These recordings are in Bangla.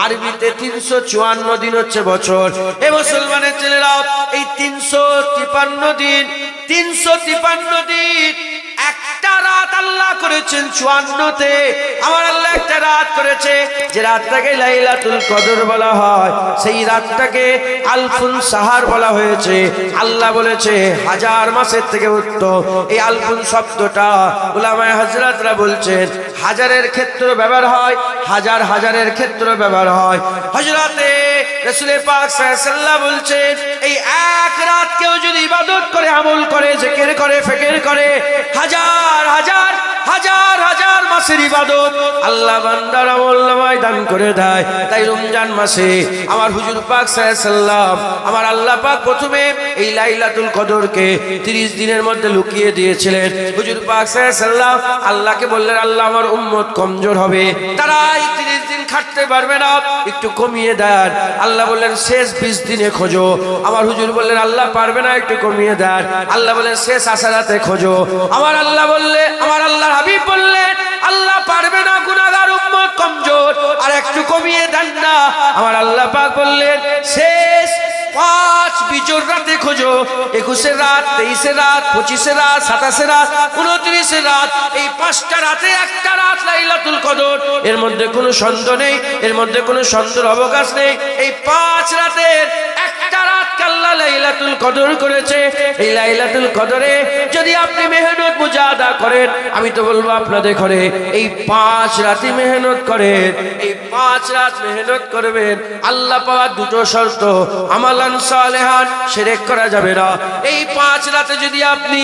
আরবিতে 354 দিন হচ্ছে বছর। এ মুসলমানের ছেলেরা, এই 353 দিন, 353 দিন একটা রাত আল্লাহ করেছেন 54তে। আমার আল্লাহ একটা রাত করেছে, যে রাতটাকে লাইলাতুল কদর বলা হয়, সেই রাতটাকে আলফুন সাহার বলা হয়েছে। আল্লাহ বলেছে হাজার মাসের থেকে উত্তম। এই আলফুন শব্দটা উলামায়ে হযরতরা বলছেন হাজারের ক্ষেত্রে ব্যবহার হয়, হাজার হাজারের ক্ষেত্রে ব্যবহার হয়। হযরতে রাসূল পাক সাল্লাল্লাহু আলাইহি ওয়াসাল্লাম বলছেন, এই এক রাত কেউ যদি ইবাদত করে, আমল করে, জিকির করে, ফিকির করে, হাজার হাজার হাজার হাজার মাসের ইবাদত আল্লাহ বান্দার আমলনামায় দান করে দেয়। তাই রমজান মাসে আমার হুজুর পাক সাল্লাল্লাহু আলাইহি ওয়াসাল্লাম, আমার আল্লাহ পাক প্রথমে এই লাইলাতুল কদরকে 30 দিনের মধ্যে লুকিয়ে দিয়েছিলেন। হুজুর পাক সাল্লাল্লাহু আলাইহি ওয়াসাল্লাম আল্লাহকে বললেন, আল্লাহ আমার উম্মত কমজোর হবে, তারা এই 30 দিন খাটতে পারবে না, একটু কমিয়ে দেন। আল্লাহ বললেন শেষ 20 দিনে খোঁজো। আমার হুজুর বললেন আল্লাহ পারবে না, একটু কমিয়ে দেন। আল্লাহ বললেন শেষ আশারাতে খোঁজো। আমার আল্লাহ বললেন, আমার আল্লাহর হাবিব বললেন আল্লাহ পারবে না, গুনাহগার উম্মত কমজোর, আর একটু কমিয়ে দেন না। আমার আল্লাহ পাক বললেন শেষ 5 বিজোর রাতে খোঁজো। 21 রাত, 23 রাত, 25 রাত, 27 রাত, 29 রাত, এই 5টা রাতে একটা রাত লাইলাতুল কদর। এর মধ্যে কোনো সন্দেহ নেই, এর মধ্যে কোনো সন্দেহের অবকাশ নেই। এই 5 রাতের একটা রাত আল্লাহ লাইলাতুল কদর করেছে। এই লাইলাতুল কদরে যদি আপনি মেহনত মুজাহাদা করেন, আমি তো বলবো আপনাদের ঘরে এই 5 রাতে মেহনত করেন, এই 5 রাত মেহনত করবেন। আল্লাহ পাওয়ার দুটো শর্ত, আমালান সালেহান, শিরক করা যাবে না। এই 5 রাতে যদি আপনি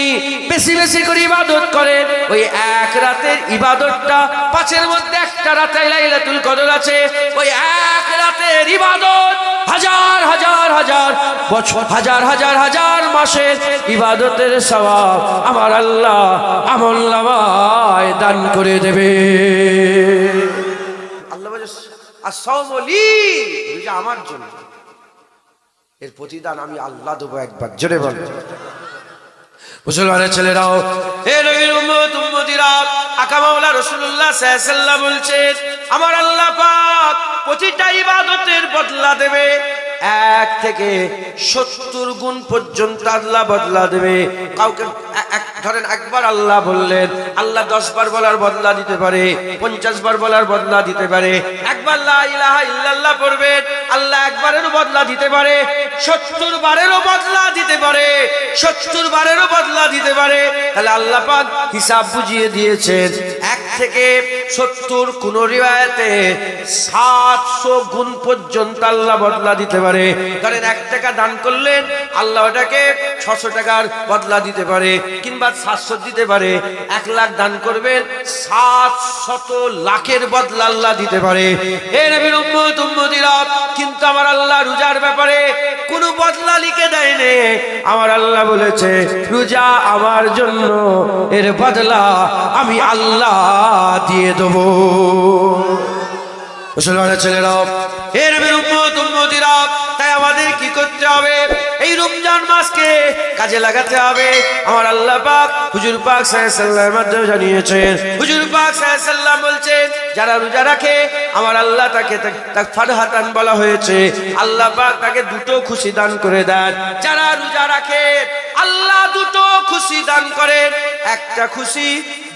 বেশি বেশি করে ইবাদত করেন, ওই এক রাতের ইবাদতটা 5-এর মধ্যে একটা রাতে লাইলাতুল কদর আছে, ওই এক রাতের ইবাদত হাজার হাজার হাজার বছর, হাজার হাজার হাজার মাসের ইবাদতের সওয়াব আমার আল্লাহ আমলনামায় দান করে দেবে। আল্লাহ বলে আসসাওমু লি, রোজা আমার জন্য, এর প্রতিদান আমি আল্লাহ দেব। একবার জোরে বলো। মুসলমানের ছেলেরাও, হে নবীর উম্মত উম্মতিরা, আকা মাওলা রাসূলুল্লাহ সাল্লাল্লাহু আলাইহি ওয়াসাল্লাম বলছেন আমার আল্লাহ পাক প্রতিটা ইবাদতের বদলা দেবে, 1 থেকে 70 গুণ পর্যন্ত আল্লাহ বদলা দেবে। কাউকে ধরেন একবার আল্লাহ বললেন, আল্লাহ 10 বার বলার বদলা দিতে পারে, 50 বার বলার বদলা দিতে পারে। একবার লা ইলাহা ইল্লাল্লাহ পড়বেন, আল্লাহ একবারেরও বদলা দিতে পারে, 70 বারেরও বদলা দিতে পারে, 70 বারেরও বদলা দিতে পারে। তাহলে আল্লাহ পাক হিসাব বুঝিয়ে দিয়েছেন, 1 থেকে 70, কোন রিওয়ায়াতে 700 গুণ পর্যন্ত আল্লাহ বদলা দিতে পারে। ধরেন 1 টাকা দান করলেন, আল্লাহ ওটাকে 600 টাকার বদলা দিতে পারে, কিংবা 700 দিতে পারে। 1 লাখ দান করবেন, 700 লাখের বদলা আল্লাহ দিতে পারে। হে নবীর উম্মত উম্মতিরা, কিন্তু আমার আল্লাহ রোজার ব্যাপারে কোনো বদলা লিখে দেয়নি। আমার আল্লাহ বলেছে রোজা আমার জন্য, এর বদলা আমি আল্লাহ দিয়ে দেব। মুসলমানের ছেলেরা, হে নবীর উম্মত উম্মতিরা, তাই আমাদের কি করতে হবে? এই রমজান মাসকে কাজে লাগাতে হবে। আমার আল্লাহ পাক হুজুর পাক সাল্লাল্লাহু আলাইহি ওয়াসাল্লামের মাধ্যমে জানিয়েছেন। হুজুর পাক সাল্লাল্লাহু আলাইহি ওয়াসাল্লাম বলছেন যারা রোজা রাখে আমার আল্লাহ তাকে ফারহাতান বলা হয়েছে, আল্লাহ পাক তাকে দুটো খুশি দান করে দেন। যারা রোজা রাখে আল্লাহ দুটো খুশি দান করেন, একটা খুশি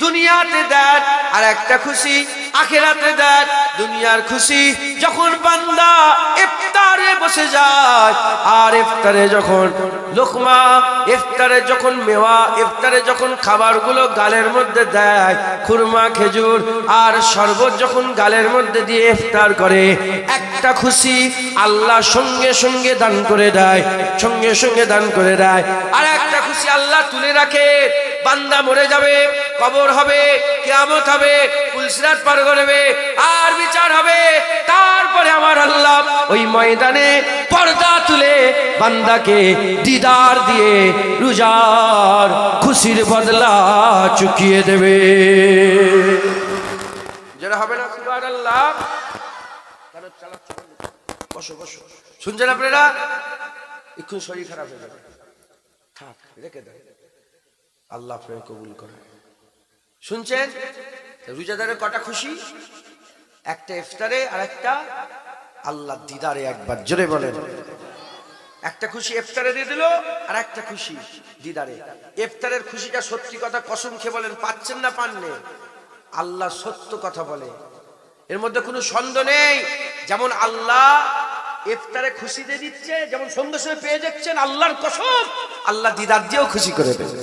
দুনিয়াতে দেন আর একটা খুশি আখিরাতে দেন। দুনিয়ার খুশি যখন বান্দা ইফতারে বসে যায়, আর ইফতারে যখন লোকমা, ইফতারে যখন মেওয়া, ইফতারে যখন খাবারগুলো গালের মধ্যে দেয়, খুরমা, খেজুর আর শরবত যখন গালের মধ্যে দিয়ে ইফতার করে, একটা খুশি আল্লাহ সঙ্গে সঙ্গে দান করে দেয়, সঙ্গে সঙ্গে দান করে দেয়। আর একটা খুশি আল্লাহ তুলে রাখে। বান্দা মরে যাবে, কবর হবে, কিয়ামত হবে, পুলসিরাত পার করবে, আর বিচার হবে। তারপরে আমার আল্লাহ ওই ময়দানে পর্দা তুলে বান্দাকে দিদার দিয়ে রোজার খুশির বদলা চুকিয়ে দেবে। যারা হবে না সুবহানাল্লাহ। বসো বসো, শুনছেন আপনারা? একটু শরীর খারাপ হয়ে যাবে, থাক রেখে দেয়, আল্লাহ আপনাকে কবুল করে। শুনছেন? রোজাদারের কটা খুশি? একটা ইফতারে আর একটা আল্লাহ দিদারে একবার জোরে বলেন। একটা খুশি ইফতারে দিয়ে দিল, আর একটা খুশি দিদারে। ইফতারের খুশিটা সত্যি কথা কসম খেয়ে বলেন পাচ্ছেন না পাননে? আল্লাহ সত্য কথা বলে, এর মধ্যে কোনো সন্দেহ নেই। যেমন আল্লাহ ইফতারে খুশি দিয়ে দিচ্ছে, যেমন সন্ধ্যের সময় পেয়ে যাচ্ছেন, আল্লাহর কসম আল্লাহ দিদার দিয়েও খুশি করে দেবে।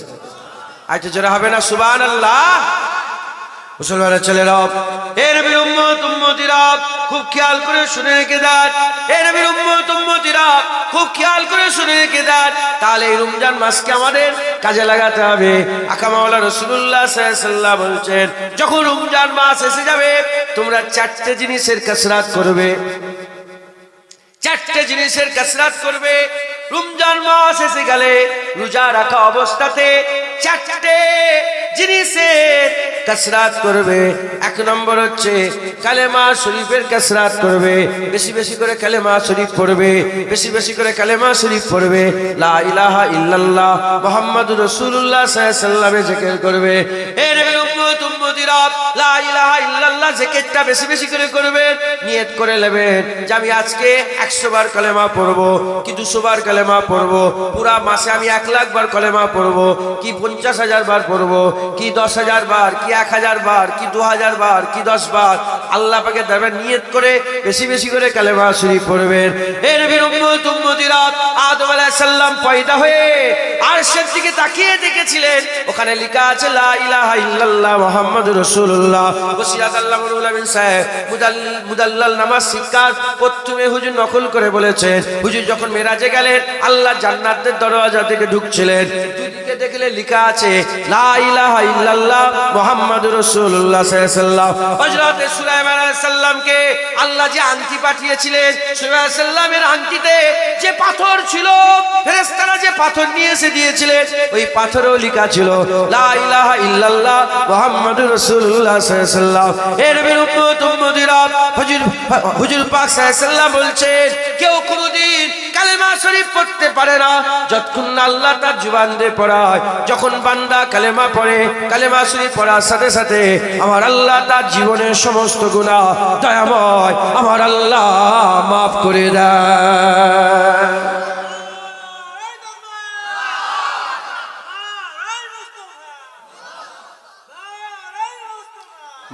আইতে জোরে হবে না সুবহানাল্লাহ? মুসলমানের ছেলেরা, এ নবীর উম্মত উম্মতিরা খুব খেয়াল করে শুনে রেখে দেন। এ নবীর উম্মত উম্মতিরা খুব খেয়াল করে শুনে রেখে দেন। তাহলে এই রমজান মাসকে আমাদের কাজে লাগাতে হবে। আকা মাওলা রাসূলুল্লাহ সাল্লাল্লাহু আলাইহি ওয়াসাল্লাম বলছেন, যখন রমজান মাস এসে যাবে তোমরা চারটে জিনিসের কাসরাত করবে। চারটে জিনিসের কাসরাত করবে। রমজান মাস এসে গেলে রোজা রাখা অবস্থাতে চারটে জিনিসের কাসরাত করবে। এক নম্বর হচ্ছে কালেমা শরীফের কাসরাত করবে, বেশি বেশি করে কালেমা শরীফ পড়বে, বেশি বেশি করে কালেমা শরীফ পড়বে। লা ইলাহা ইল্লাল্লাহ মুহাম্মাদুর রাসূলুল্লাহ সাল্লাল্লাহু আলাইহি ওয়াসাল্লামের জিকির করবে। এ নবীর উম্মত উম্মতিরা লা ইলাহা ইল্লাল্লাহ জিকিরটা বেশি বেশি করে করবেন। নিয়ত করে নেবেন যে আমি আজকে 100 বার কালেমা পড়বো, কি 200 বার কালেমা পড়বো, পুরা মাসে আমি 1 লাখ বার কালেমা পড়বো, কি 50,000 বার পড়বো, কি 10,000 বার, কি 1000 বার, কি 2000 বার, কি 10 বার। আল্লাহ পাকের দরবারে নিয়ত করে বেশি বেশি করে কালেমা শরীফ পড়বেন। এ নবীর উম্মত উম্মতিরা আদম আলাইহিস সালাম পয়দা হয়ে আরশের দিকে তাকিয়ে দেখেছিলেন, ওখানে লেখা আছে লা ইলাহা ইল্লাল্লাহ মুহাম্মাদুর রাসূলুল্লাহ। ওসিরাত আল্লাহুল আমিন সাহেব মুদাল্লাল নামাজ শিক্ষার প্রথমে হুজুর নকল করে বলেছেন, হুজুর যখন মেরাজে গেলেন আল্লাহ জান্নাতের দরজা থেকে ঢুকছিলেন, দুদিকে দেখলে লেখা আছে লা ইলাহা ইল্লাল্লাহ মুহাম্মাদুর রাসূলুল্লাহ সাল্লাল্লাহু আলাইহি ওয়াসাল্লাম। হযরত সুলাইমান আলাইহিস সালামকে আল্লাহ যে আংটি পাঠিয়েছিলেন, সুলাইমান আলাইহিস সালামের আংটিতে যে পাথর ছিল, ফেরেশতারা যে পাথর নিয়ে এসে দিয়েছিলেন, ওই পাথরেও লেখা ছিল লা ইলাহা ইল্লাল্লাহ মুহাম্মাদুর রাসূলুল্লাহ সাল্লাল্লাহু আলাইহি ওয়াসাল্লাম। এ নবীর উম্মত উম্মতিরা হুজুর পাক সাল্লাল্লাহু আলাইহি ওয়াসাল্লাম বলছেন, কেউ কোনোদিন কালেমা শরীফ পড়তে পারে না যতক্ষণ না আল্লাহ তার জবান দিয়ে পড়ায়। যখন বান্দা কালেমা পড়ে, কালেমা শরীফ পড়ার সাথে সাথে আমার আল্লাহ তার জীবনের সমস্ত গুনাহ দয়াময় আমার আল্লাহ মাফ করে দেয়।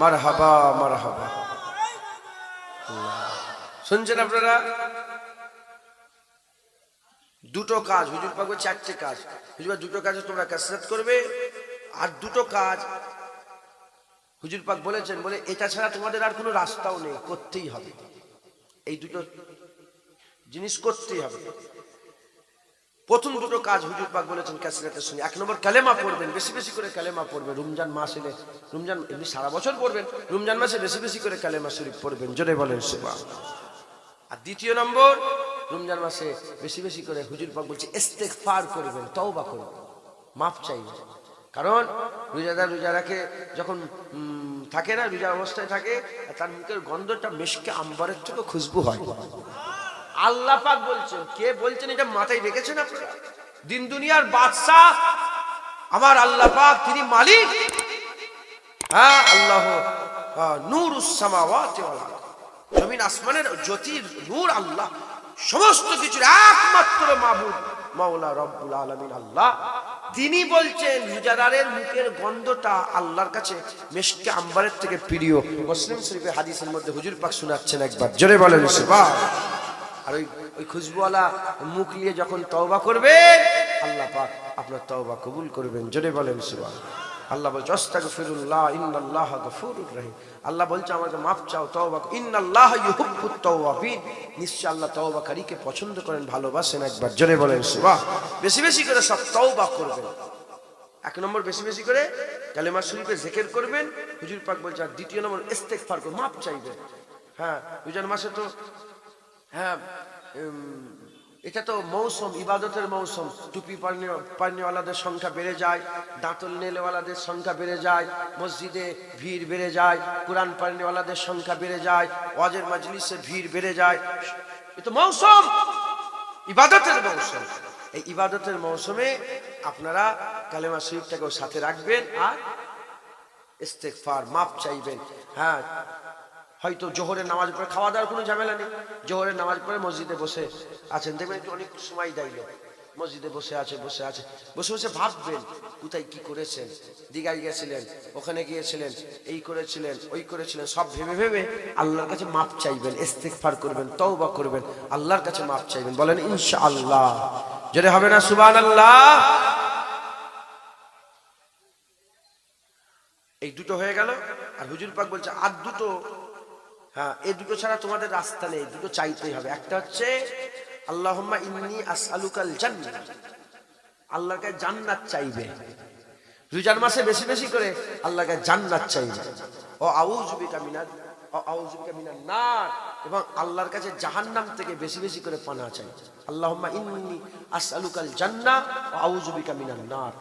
মারহাবা মারহাবা। শুনছেন আপনারা? দুটো কাজ হুজুর পাক বলে, চারটে কাজ হুজুর পাক, দুটো কাজে তোমরা কাসরাত করবে, আর দুটো কাজ হুজুর পাক বলেছেন, বলে এটা ছাড়া তোমাদের আর কোনো রাস্তাও নেই, করতেই হবে। এই দুটো জিনিস করতেই হবে। প্রথম দুটো কাজ হুজুর পাক বলেছেন কাসরাতের সঙ্গে। এক নম্বর কালেমা পড়বেন, বেশি বেশি করে কালেমা পড়বেন। রমজান মাস এলে, রমজান এমনি সারা বছর পড়বেন, রমজান মাসে বেশি বেশি করে কালেমা শরীফ পড়বেন, জোরে বলেন সুবহানাল্লাহ। আর দ্বিতীয় নম্বর, রমজান মাসে বেশি বেশি করে হুজুর পাক বলছে ইস্তেগফার করবেন, তওবা করবেন, মাফ চাইবেন। কারণ রোজাদার রোজা রাখে যখন থাকে না, রোজা অবস্থায় থাকে, তার মুখের গন্ধটা মিশকে আম্বরের থেকে খুশবু হয়। আল্লাহ পাক বলছেন, কে বলছেন এটা মাথায় রেখেছেন আপনারা? দিন দুনিয়ার বাদশা আমার আল্লাহ পাক, তিনি মালিক। হ্যাঁ, আল্লাহ নূরুস সামাওয়াতি ওয়াল আরদ, জমিন আসমানের জ্যোতির নূর আল্লাহ, সমস্ত কিছুর একমাত্র মাবুদ মাওলা রব্বুল আলামিন আল্লাহ। তিনি বলছেন রোজাদারের মুখের গন্ধটা আল্লাহর কাছে মিশকে আম্বরের থেকে প্রিয়। মুসলিম শরীফের হাদিসের মধ্যে হুজুর পাক শোনাচ্ছেন, একবার জোরে বলেন সুবহানাল্লাহ। আর ওই খুশবুওয়ালা মুখ নিয়ে যখন তওবা করবে, আল্লাহ পাক আপনার তওবা কবুল করবেন, জোরে বলেন সুবহানাল্লাহ। আল্লাহ বলছে আস্তাগফিরুল্লাহ ইন্নাল্লাহা গফুরুর রহিম। আল্লাহ বলছে আমাকে মাফ চাও, তওবা, ইন্নাল্লাহা ইউহিব্বুত তাওয়াবিন, নিশ্চয় আল্লাহ তওবাকারীকে পছন্দ করেন, ভালোবাসেন, একবার জোরে বলেন সুবহানাল্লাহ। বেশি বেশি করে সব তওবা করবেন। এক নম্বর বেশি বেশি করে কালেমা শরীফে জিকির করবেন, হুজুর পাক বলছে। আর দ্বিতীয় নম্বর ইস্তেগফার করবেন, মাফ চাইবেন। হ্যাঁ, রমজান মাসে তো হ্যাঁ এটা তো মৌসুম, ইবাদতের মৌসুম। টুপি পানিওয়ালাদের সংখ্যা বেড়ে যায়, দাঁতল নেলেওয়ালাদের সংখ্যা বেড়ে যায়, মসজিদে ভিড় বেড়ে যায়, কোরআন পানিওয়ালাদের সংখ্যা বেড়ে যায়, ওয়াজের মাজলিসে ভিড় বেড়ে যায়। এটা মৌসুম, ইবাদতের মৌসুম। এই ইবাদতের মৌসুমে আপনারা কালেমা শরীফটাকেও সাথে রাখবেন আর ইস্তেগফার, মাফ চাইবেন। হ্যাঁ, হয়তো জোহরের নামাজ পড়ে, খাওয়া দাওয়ার কোনো ঝামেলা নেই, জোহরের নামাজ পড়ে মসজিদে বসে আছেন, দেখবেন একটু অনেক সময় দিল, মসজিদে বসে বসে ভাববেন কোথায় কি করেছেন, দীঘায় গিয়েছিলেন, ওখানে গিয়েছিলেন, এই করেছিলেন, ওই করেছিলেন, সব ভেবে ভেবে আল্লাহর কাছে মাপ চাইবেন, ইস্তেগফার করবেন, তওবা করবেন, আল্লাহর কাছে মাপ চাইবেন। বলেন ইনশাআল্লাহ। জোরে হবে না সুবহানাল্লাহ? এই দুটো হয়ে গেল। আর হুজুর পাক বলছে আর দুটো, হ্যাঁ এই দুটো ছাড়া তোমাদের রাস্তা নেই, দুটো চাইতেই হবে। একটা হচ্ছে আল্লাহুম্মা ইন্নী আসআলুকাল জান্নাহ, আল্লাহর কাছে জান্নাত চাইবে, রমজান মাসে বেশি বেশি করে আল্লাহর কাছে জান্নাত চাইবে। ও আউযু বিকা মিনান নার, এবং আল্লাহর কাছে জাহান্নাম থেকে বেশি বেশি করে পানাহ চাইবে। আল্লাহুম্মা ইন্নী আসআলুকাল জান্নাহ ওয়া আউযু বিকা মিনান নার,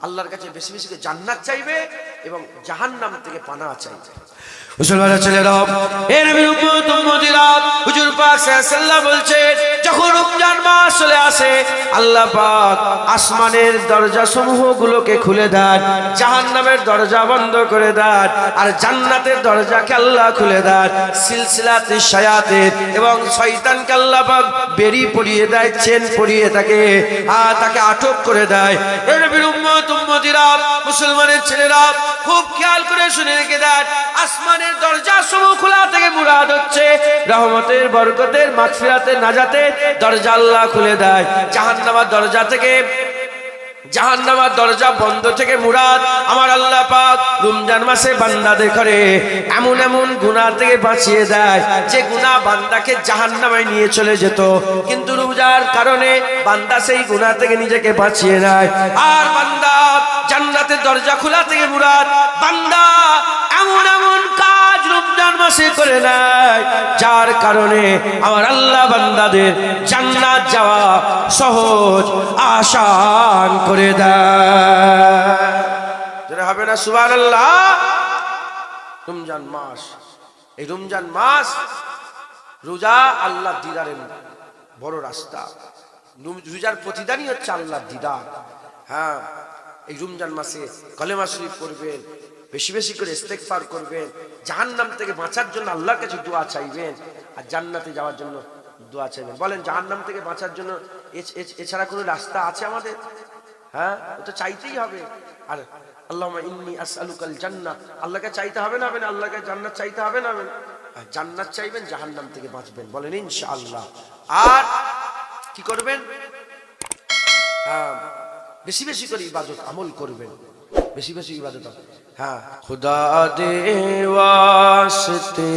আল্লাহর কাছে বেশি বেশি করে জান্নাত চাইবে এবং জাহান্নাম থেকে পানাহ চাইবে। মুসলমানের ছেলেরা, এ নবীর উম্মত উম্মতিরা, হুজুর পাক সাল্লাল্লাহু আলাইহি ওয়াসাল্লাম বলছেন যখন রমজান মাস চলে আসে আল্লাহ পাক আসমানের দরজা সমূহগুলোকে খুলে দেন, জাহান্নামের দরজা বন্ধ করে দেন, আর জান্নাতের দরজাকে আল্লাহ খুলে দেন। সিলসিলাতে শায়াতিন এবং শয়তানকে আল্লাহ পাক বেরি পরিয়ে দেয়, চেন পরিয়ে তাকে আটক করে দেয়। এ নবীর উম্মত উম্মতিরা, মুসলমানের ছেলেরা খুব খেয়াল করে শুনে রেখে দেন, আসমানের দরজা সমূহ খোলা থেকে মুরাদ হচ্ছে রহমতের, বরকতের, মাগফিরাতের, নাজাতের দরজা আল্লাহ খুলে দেয়। জাহান্নামের দরজা থেকে, জাহান্নামের দরজা বন্ধ থেকে মুরাদ আমার আল্লাহ পাক রমজান মাসে বান্দাদের করে এমন এমন গুনাহ থেকে বাঁচিয়ে দেয় যে গুনাহ বান্দাকে জাহান্নামে নিয়ে চলে যেত, কিন্তু রোজার কারণে বান্দা সেই গুনাহ থেকে নিজেকে বাঁচিয়ে নেয়। আর বান্দা জান্নাতের দরজা খোলা থেকে মুরাদ বান্দা এমন এমন কাজ রমজান মাসে করে নেয় যার কারণে আমার আল্লাহ বান্দাদের জান্নাত যাওয়া সহজ আসান করে দেয়। যেটা হবে না সুবহানাল্লাহ? রমজান মাস, এই রমজান মাস রোজা আল্লাহ দিদারের বড় রাস্তা, রোজার প্রতিদানই হচ্ছে আল্লাহ দিদার। হ্যাঁ, এই রমজান মাসে কলেমা শরীফ পড়বেন, বেশি বেশি করে ইস্তেগফার করবেন, জাহান্নাম থেকে বাঁচার জন্য আল্লাহর কাছে দোয়া চাইবেন, আর জান্নাতে যাওয়ার জন্য দোয়া চাইবেন। বলেন জাহান্নাম থেকে বাঁচার জন্য এছাড়া কোনো রাস্তা আছে আমাদের? হ্যাঁ, ওটা চাইতেই হবে। আর আল্লাহুম্মা ইন্নী আসআলুকাল জান্নাহ, আল্লাহকে চাইতে হবে না? আল্লাহকে জান্নাত চাইতে হবে না? জান্নাত চাইবেন, জাহান্নাম থেকে বাঁচবেন। বলেন ইনশাআল্লাহ। আর কি করবেন? হ্যাঁ, বেশি বেশি করে ইবাদত আমল করবেন, বেশি বেশি ইবাদত। হ্যাঁ, খুদা দে ওয়াস্তে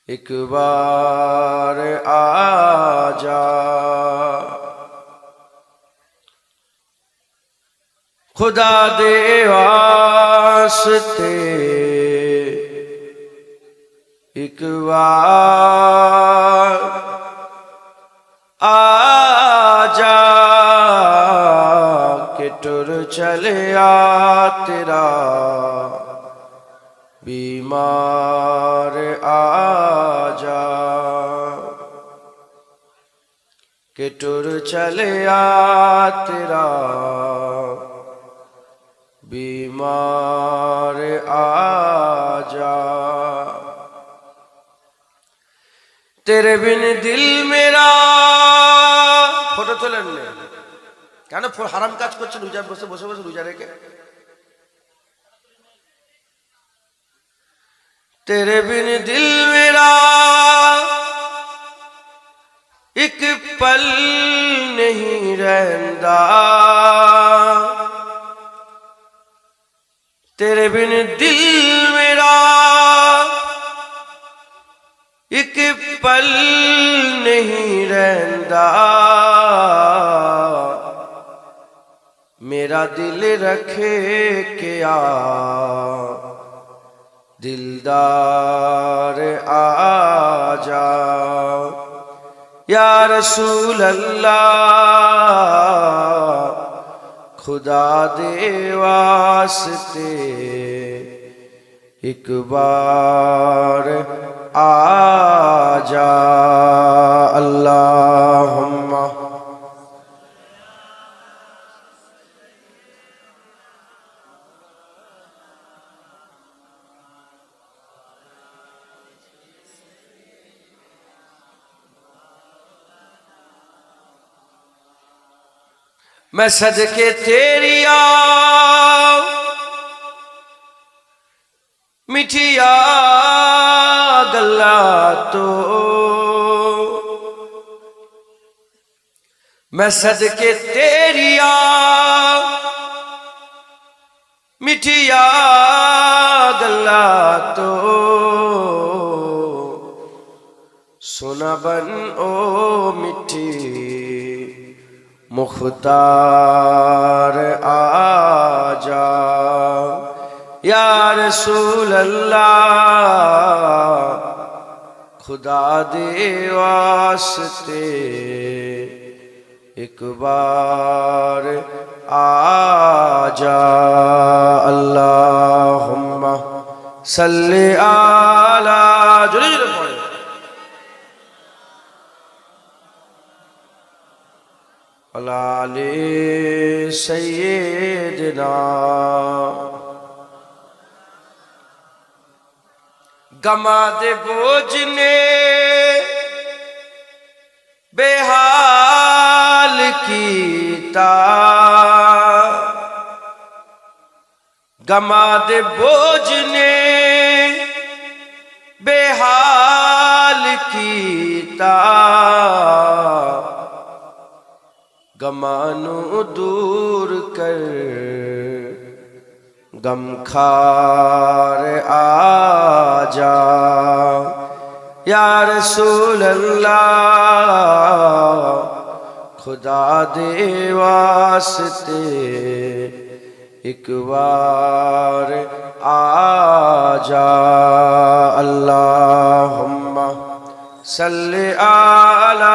এক বার আজা, खुदा दे वास्ते एक बार आजा, के टुर चले आ तेरा बीमार आजा, के टुर चले आ तेरा बीमार आजा, तेरे बिन दिल मेरा। फोटो তোলেন না কেন? হারাম কাজ করছেন রোজা বসে বসে রোজা রেখে। तेरे बिन दिल मेरा एक पल नहीं रहता, तेरे बिन दिल मेरा एक पल नहीं रहता, मेरा दिल रखे क्या दिलदार आजा, या रसूल अल्लाह खुदा दे वास्ते एक बार आजा, अल्लाहुम्मा। मैं सदके तेरी आओ मिठिया गल्ला तो मैं सदके तेरी आओ मिठिया गल्ला तो सोना बन ओ मिठी मुख्तार आजा या रसूल अल्लाह खुदा दे वास्ते एक बार आजा अल्लाहुम्मा सल्ली आला जोरे जोरे पढ़े अलाले सैयदना गमा दे बोझ ने बेहाल कीता गमा दे बोझ ने बेहाल कीता गमानू दूर कर गम खार आजा या रसूल अल्लाह खुदा दे वास्ते एक बार आजा अल्लाहुम्मा सल्ली आला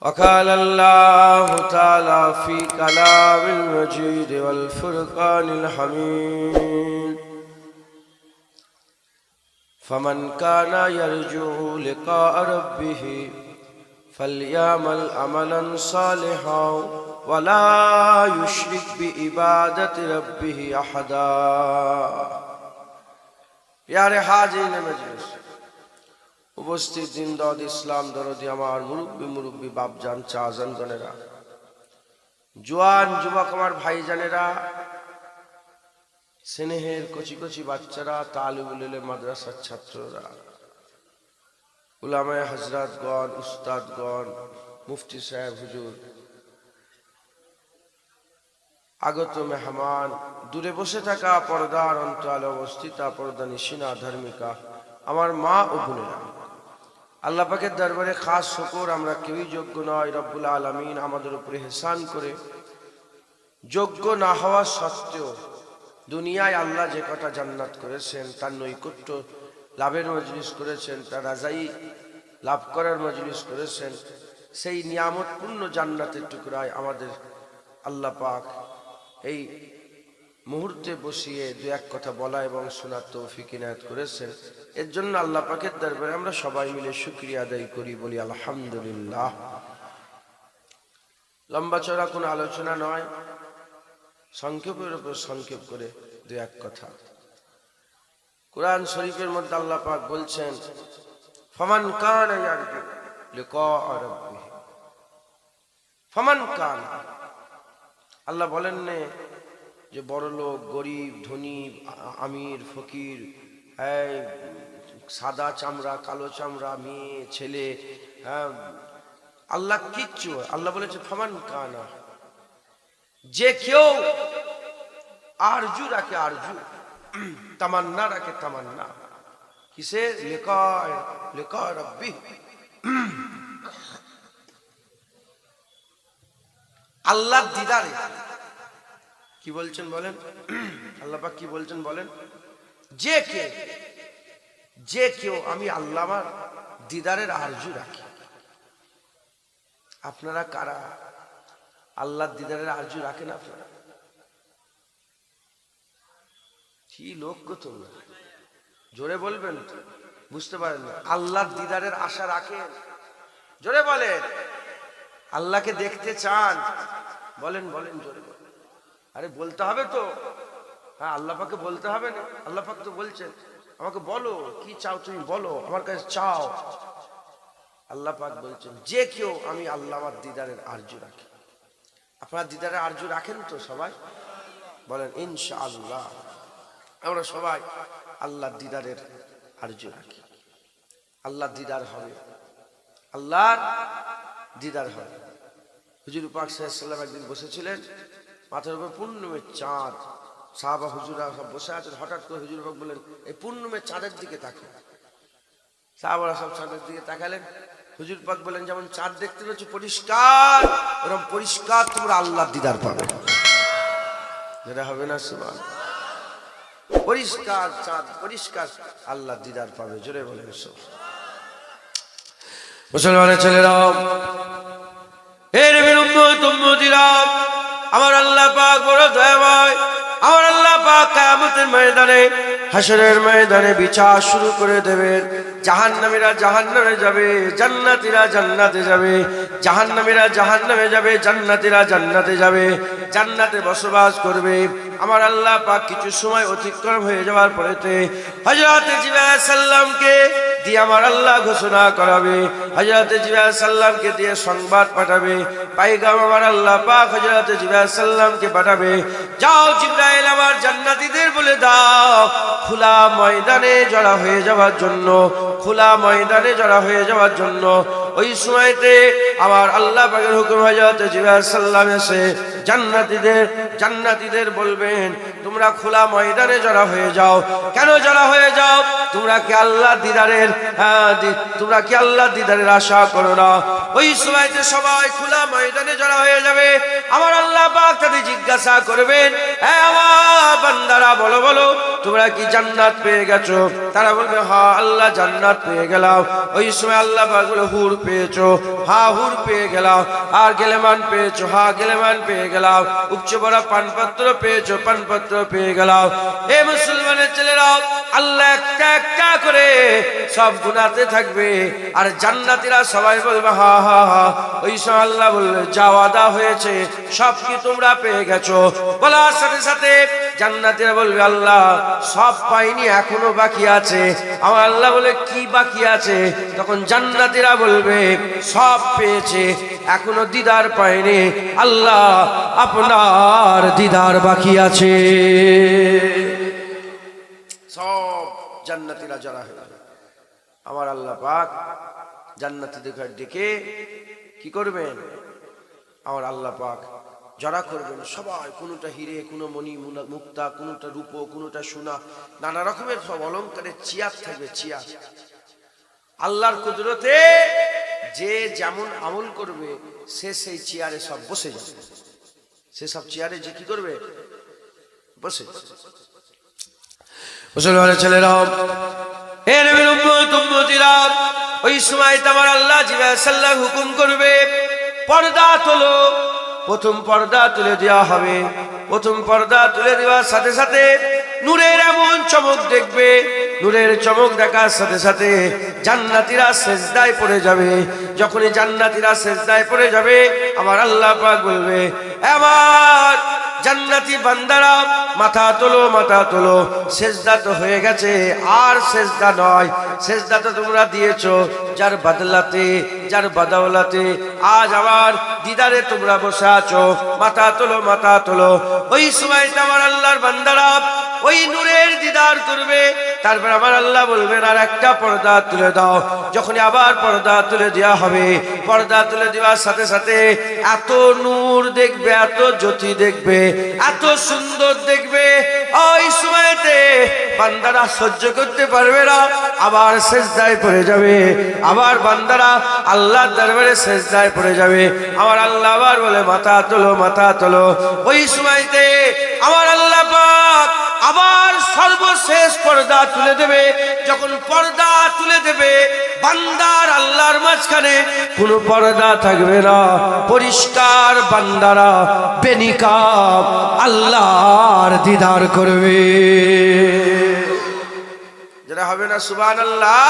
وقال الله تعالى في كلام المجيد والفرقان الحميد فمن كان يرجو لقاء ربه فليعمل عملا صالحا ولا يشرك بعبادة ربه أحدا يا حاضرين المجلس উপস্থিত জিন্দাদ ইসলাম দরদি আমার মুরব্বী বাপজান চাজান গনেরা জওয়ান যুবক আমার ভাইজানেরা স্নেহের কচি কচি বাচ্চারা তালিবুল ইলম মাদ্রাসার ছাত্ররা উলামায়ে হযরতগণ উস্তাদগণ মুফতি সাহেব হুজুর আগত মেহমান দূরে বসে থাকা পর্দার অন্তরালে অবস্থিত পর্দানিশিনা ধার্মিকা আমার মা ও বোনেরা আল্লাহ পাকের দরবারে খাস শুকর আমরা কেউই যোগ্য নয় রব্বুল আলামিন আমাদের উপরে ইহসান করে যোগ্য না হওয়া সত্ত্বেও দুনিয়ায় আল্লাহ যে কটা জান্নাত করেছেন তার নৈকট্য লাভের মজলিস করেছেন তার রাজাই লাভ করার মজলিস করেছেন সেই নিয়ামতপূর্ণ জান্নাতের টুকরায় আমাদের আল্লাহ পাক এই মুহূর্তে বসিয়ে দু এক কথা বলা এবং শোনার তৌফিক ইনায়াত করেছেন এর জন্য আল্লাহ পাকের দরবারে আমরা সবাই মিলে শুকরিয়া আদায় করি বলি আলহামদুলিল্লাহ লম্বা চড়া কোনো আলোচনা নয় সংক্ষেপের উপর সংক্ষেপ করে দু এক কথা কুরআন শরীফের মধ্যে আল্লাহ পাক বলছেন ফামান কানা ইয়ারজু লিকা রাব্বিহি ফামান কানা আল্লাহ বলেন না যে বড় লোক গরিব ধনী আমির ফকির সাদা চামড়া কালো চামড়া মেয়ে ছেলে আল্লাহ কিচ্ছু আল্লাহ বলেছে ফামান কানা যে কেউ আরজু রাখে আরজু তামান্না রাখে তামান্না কিসে লিকা লিকা রব্বি আল্লাহ দিদারে কি বলছেন বলেন আল্লাহ পাক কি বলছেন বলেন যে কেউ আমি আল্লাহ আমার দিদারের আরজু রাখি আপনারা কারা আল্লাহর দিদারের আরজু রাখেন আপনারা কি লোক গো তোমরা জোরে বলবেন বুঝতে পারেন না আল্লাহর দিদারের আশা রাখেন জোরে বলেন আল্লাহকে দেখতে চান বলেন বলেন জোরে। আরে বলতে হবে তো, হ্যাঁ আল্লাহ পাককে বলতে হবে না? আল্লাহ পাক তো বলছেন আমাকে বলো কি চাও তুমি বলো, আমার কাছে চাও। আল্লাহ পাক বলছেন যে কেউ আমি আল্লাহ আমার দিদারের আরজু রাখি। আপনারা দিদারের আরজু রাখেন তো সবাই? বলেন ইনশাআল্লাহ। আমরা সবাই আল্লাহ দিদারের আরজু রাখি। আল্লাহ দিদার হবে, আল্লাহর দিদার হবে। হুজুর পাক সাল্লাল্লাহু আলাইহি ওয়াসাল্লাম একদিন বসেছিলেন, মাথার উপর পূর্ণিমের চাঁদ, সাহাবা হুজুরা সব বসে আছেন। হঠাৎ করে হুজুর পাক বললেন এই পূর্ণিমের চাঁদের দিকে তাকান। সাহাবারা সব চাঁদের দিকে তাকালেন। হুজুর পাক বলেন যেমন চাঁদ দেখতে পাচ্ছ পরিষ্কার, ওরকম পরিষ্কার তোমরা আল্লাহর দিদার পাবে। যেটা হবে না সুবহান, পরিষ্কার চাঁদ, পরিষ্কার আল্লাহর দিদার পাবে। জোরে বলেন সুবহান। মুসলমানের ছেলেরা, হে নবীর উম্মত উম্মতিরা, আমার আল্লাহ পাক বড় দয়াময়। আমার আল্লাহ পাক কিয়ামতের ময়দানে, হাশরের ময়দানে বিচার শুরু করে দেবেন। জাহান্নামীরা জাহান্নামে যাবে, জান্নাতীরা জান্নাতে যাবে। জাহান্নামীরা জাহান্নামে যাবে, জান্নাতীরা জান্নাতে যাবে। জান্নাতে বসবাস করবে। আমার আল্লাহ পাক কিছু সময় অতিক্রম হয়ে যাওয়ার পরেতে হযরত জিবরাইল আলাইহিস সালামকে দিয়ে আমার আল্লাহ ঘোষণা করাবে। হযরত জিবরাইল আলাইহিস সালামকে দিয়ে সংবাদ পাঠাবে। পায়গাম আমার আল্লাহ পাক হযরত জিবরাইল আলাইহিস সালামকে পাঠাবে, যাও জিবরাইল আমার জান্নাতীদের বলে দাও খোলা ময়দানে জড়া হয়ে যাওয়ার জন্য, খোলা ময়দানে জড়া হয়ে যাওয়ার জন্য। ওই সময়তে আমার আল্লাহ পাকের হুকুম, হযরত জিবরাইল আলাইহিস সালাম এসে জান্নাতীদের বলবেন তোমরা খোলা ময়দানে জড়া হয়ে যাও। কেন জড়া হয়ে যাও? তোমরা কি আল্লাহ দিদারের আশা করো না? ওই সময়তে সবাই খোলা ময়দানে জড়া হয়ে যাবে। আমার আল্লাহ পাক তাদের জিজ্ঞাসা করবেন, হ্যাঁ আমার বান্দারা বলো বলো তোমরা কি জান্নাত পেয়ে গেছো? তারা বলবে হ্যাঁ আল্লাহ জান্নাত পেয়ে গেলাম। ওই সময় আল্লাহ পাক বলে হুর পেয়েছো? হ্যাঁ হুর পেয়ে গেলাম। আর গেলেমান পেয়েছো? হ্যাঁ গেলেমান পেয়ে গেলাম। উপচে পড়া পানপত্র পেয়েছো? পানপত্র পেয়ে গেলাম। হে মুসলমানের ছেলেরা, আল্লাহ একটা একটা করে সব গুনাতে থাকবে। আর জান্নাতীরা সবাই বলবে হা হা হা। ওই সময় আল্লাহ বলবে যা ওয়াদা হয়েছে সব কি তোমরা পেয়ে গেছো? বলার সাথে সাথে জান্নাতীরা বলবে আল্লাহ সব পাইনি, এখনো বাকি আছে। আমার আল্লাহ বলে কি বাকি আছে? তখন জান্নাতীরা বলবে সব পেয়েছে, এখনো দিদার পায়নি। আল্লাহ আপনার দিদার বাকি আছে। সব জান্নাতীরা যারা হবে, আমার আল্লাহ পাক জান্নাতীদের ডেকে কি করবেন? আমার আল্লাহ পাক যারা করবেন সবাই, কোনোটা হিরে, কোনো মণি মুক্তা, কোনোটা রূপো, কোনোটা সোনা, নানা রকমের সব অলংকারের চেয়ার থাকবে। চেয়ার আল্লাহর কুদরতে যে যেমন আমল করবে সে সেই চেয়ারে সব বসে যাবে। সে সব চেয়ারে যে কি করবে? বসে। মুসলমানের ছেলেরা, হে নবীর উম্মত উম্মতিরা, ওই সময় আমার আল্লাহ জিবরাইল সাল্লাল্লাহু আলাইহি হুকুম করবে পর্দা তোলো। প্রথম পর্দা তুলে দেওয়া হবে। প্রথম পর্দা তুলে দেওয়ার সাথে সাথে নূরের এমন চমক দেখবে, নূরের চমক দেখার সাথে সাথে জান্নাতীরা সিজদায় পড়ে যাবে। যখনই জান্নাতীরা সিজদায় পড়ে যাবে আমার আল্লাহ পাক বলবে এবার জান্নাতি বান্দারা মাথা তোলো, মাথা তোলো। সিজদা তো হয়ে গেছে, আর সিজদা নয়। সিজদা তো তোমরা দিয়েছো যার বদলাতে, যার বদৌলতে আজ আমার দিদারে তোমরা বসে আছো। মাথা তোলো, মাথা তোলো। ওই সময় আমার আল্লাহর বান্দারা ওই নূরের দিদার করবে। তারপর আমার আল্লাহ বলবেন আর একটা পর্দা তুলে দাও। যখনই আবার পর্দা তুলে দেওয়া হবে, পর্দা তুলে দেওয়ার সাথে সাথে এত নূর দেখবে, এত জ্যোতি দেখবে, এত সুন্দর দেখবে। ওই সময়তে বান্দারা সহ্য করতে পারবে না, আবার সিজদায় পড়ে যাবে। আবার বান্দারা আল্লাহর দরবারে সিজদায় পড়ে যাবে। আমার আল্লাহ আবার বলে মাথা তোলো, মাথা তোলো। ওই সময়তে আমার আল্লাহ পাক আবার সর্বশেষ পর্দা তুলে দেবে। যখন পর্দা তুলে দেবে বান্দার আল্লাহর মাঝখানে কোনো পর্দা থাকবে না। পরিষ্কার বান্দারা বেনিকাব আল্লাহর দিদার করবে। যেটা হবে না সুবহানাল্লাহ।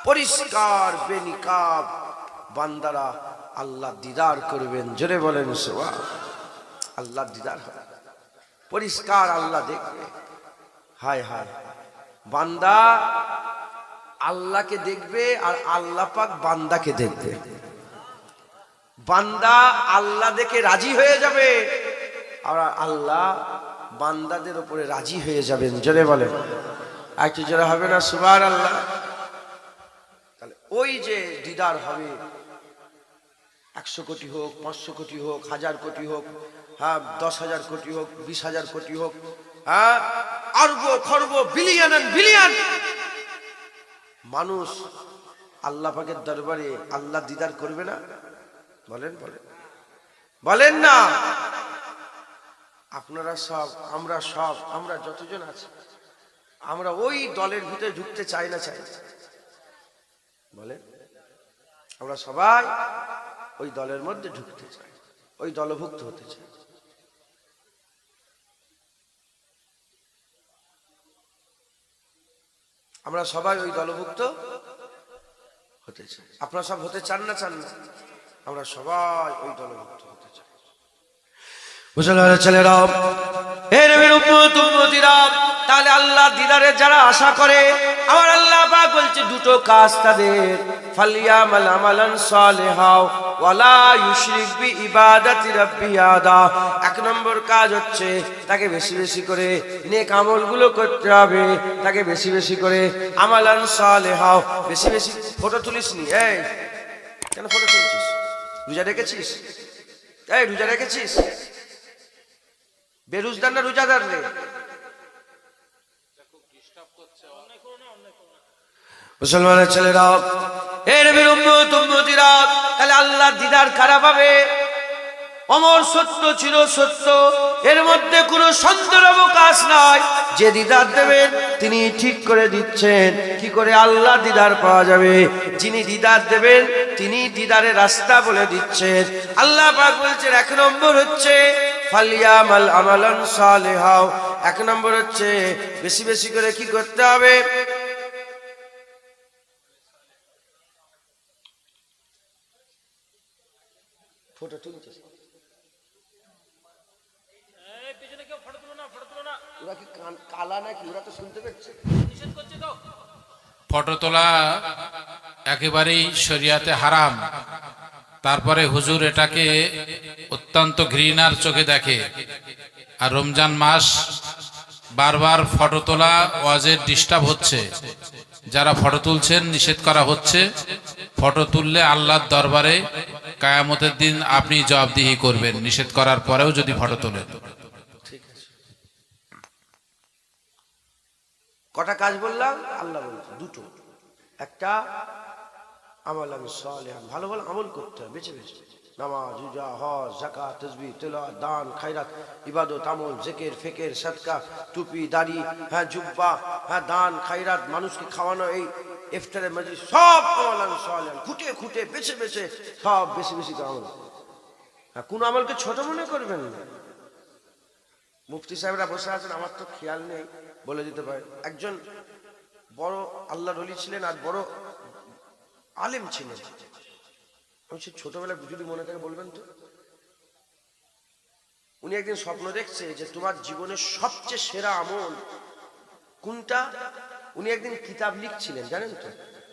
পরিষ্কার বেনিকাব বান্দারা আল্লাহ দিদার করবেন। জোরে বলেন সুবহান। আল্লাহ দিদার হবে, পরিষ্কার আল্লাহ দেখবে। হায় হায়, বান্দা আল্লাহকে দেখবে আর আল্লাহ পাক বান্দাকে দেখবে। বান্দা আল্লাহ দেখে রাজি হয়ে যাবে আর আল্লাহ বান্দাদের উপরে রাজি হয়ে যাবেন। জোরে বলেন, একটু জোরে হবে না সুবহানাল্লাহ? তাহলে ওই যে দিদার হবে, 100 কোটি হোক, 500 কোটি হোক, 1000 কোটি হোক, হ্যাঁ 10,000 কোটি হোক, 20,000 কোটি হোক, হ্যাঁ অর্ব খর্ব বিলিয়ন বিলিয়ন মানুষ আল্লাহ পাকের দরবারে আল্লাহ দিদার করবে না? বলেন বলেন বলেন না? আপনারা সব, আমরা যতজন আছি, আমরা ওই দলের ভিতরে ঢুকতে চাই না? চাই? বলেন, আমরা সবাই ওই দলের মধ্যে ঢুকতে চাই, ওই দলভুক্ত হতে চাই। আমরা সবাই ওই দলভুক্ত হতে চাই। আপনারা সব হতে চান না? চান না? আমরা সবাই ওই দলভুক্ত হতে চাই। মুসলমানের ছেলেরা, এর উম্মতিরা, তাহলে আল্লাহ দিদারে যারা আশা করে, আমার আল্লাহ পাক বলছে দুটো কাজ তাদের, ফালিয়ামাল আমালান সালিহা ওয়ালা ইউশরিক বিইবাদাতি রাব্বি আহাদা। 1 নম্বর কাজ হচ্ছে তাকে বেশি বেশি করে নেক আমলগুলো করতে হবে, তাকে বেশি বেশি করে আমালান সালিহা, বেশি বেশি। ফটো তুলিস নি? এই কেন ফটো তুলছিস? রোজা রেখেছিস? এই রোজা রেখেছিস? বেরোজদার না রোজাদার রে? মুসলমানের ছেলেরা, এর উম্মতিরা, তাহলে আল্লাহ দিদার কারা পাবে? অমর সত্য, চির সত্য, এর মধ্যে কোনো সন্দেহের অবকাশ নাই। যে দিদার দেবেন তিনি ঠিক করে দিচ্ছেন কি করে আল্লাহ দিদার পাওয়া যাবে। যিনি দিদার দেবেন তিনি দিদারের রাস্তা বলে দিচ্ছেন। আল্লাহ পাক বলছেন 1 নম্বর হচ্ছে ফালিয়ামাল আমালান সালিহা। 1 নম্বর হচ্ছে বেশি বেশি করে কি করতে হবে? ফটো তুলছিস? ওরা কি কালা নাকি? ওরা তো শুনতে পাচ্ছে। ফটো তোলা একেবারেই শরিয়াতে হারাম। তারপরে হুজুর এটাকে অত্যন্ত ঘৃণার চোখে দেখে। আর রমজান মাস, বারবার ফটো তোলা ওয়াজের ডিস্টার্ব হচ্ছে। যারা ফটো তুলছেন নিষেধ করা হচ্ছে। ফটো তুললে আল্লাহর দরবারে কিয়ামতের দিন আপনি জবাবদিহি করবেন, নিষেধ করার পরেও যদি ফটো তোলেন। কটা কাজ বললাম? আল্লাহ বলছে দুটো। একটা আমালান সালিহান, ভালো ভালো আমল করতে হবে বেছে বেছে। নামাজ, রোজা, হজ, যাকাত, তাসবিহ, তিলাওয়াত, দান, খায়রাত, ইবাদত, আমল, জিকির, ফিকির, সাদকা, টুপি, দাড়ি, হ্যাঁ জুব্বা, হ্যাঁ দান, খায়রাত, মানুষকে খাওয়ানো, এই ইফতারের মজলিস, সব আমালান সালিহান, খুঁটে খুঁটে বেছে বেছে সব বেশি বেশি আমল। হ্যাঁ, কোন আমলকে ছোট মনে করবেন না। মুফতি সাহেবরা বসে আছেন, আমার তো খেয়াল নেই, বলে দিতে পারে। একজন বড় আল্লাহর ওলি ছিলেন আর বড় আলেম ছিলেন। আমি সে ছোটবেলায় যদি মনে থাকে বলবেন তো। উনি একদিন স্বপ্ন দেখছে যে তোমার জীবনের সবচেয়ে সেরা আমল কোনটা। উনি একদিন কিতাব লিখছিলেন, জানেন তো।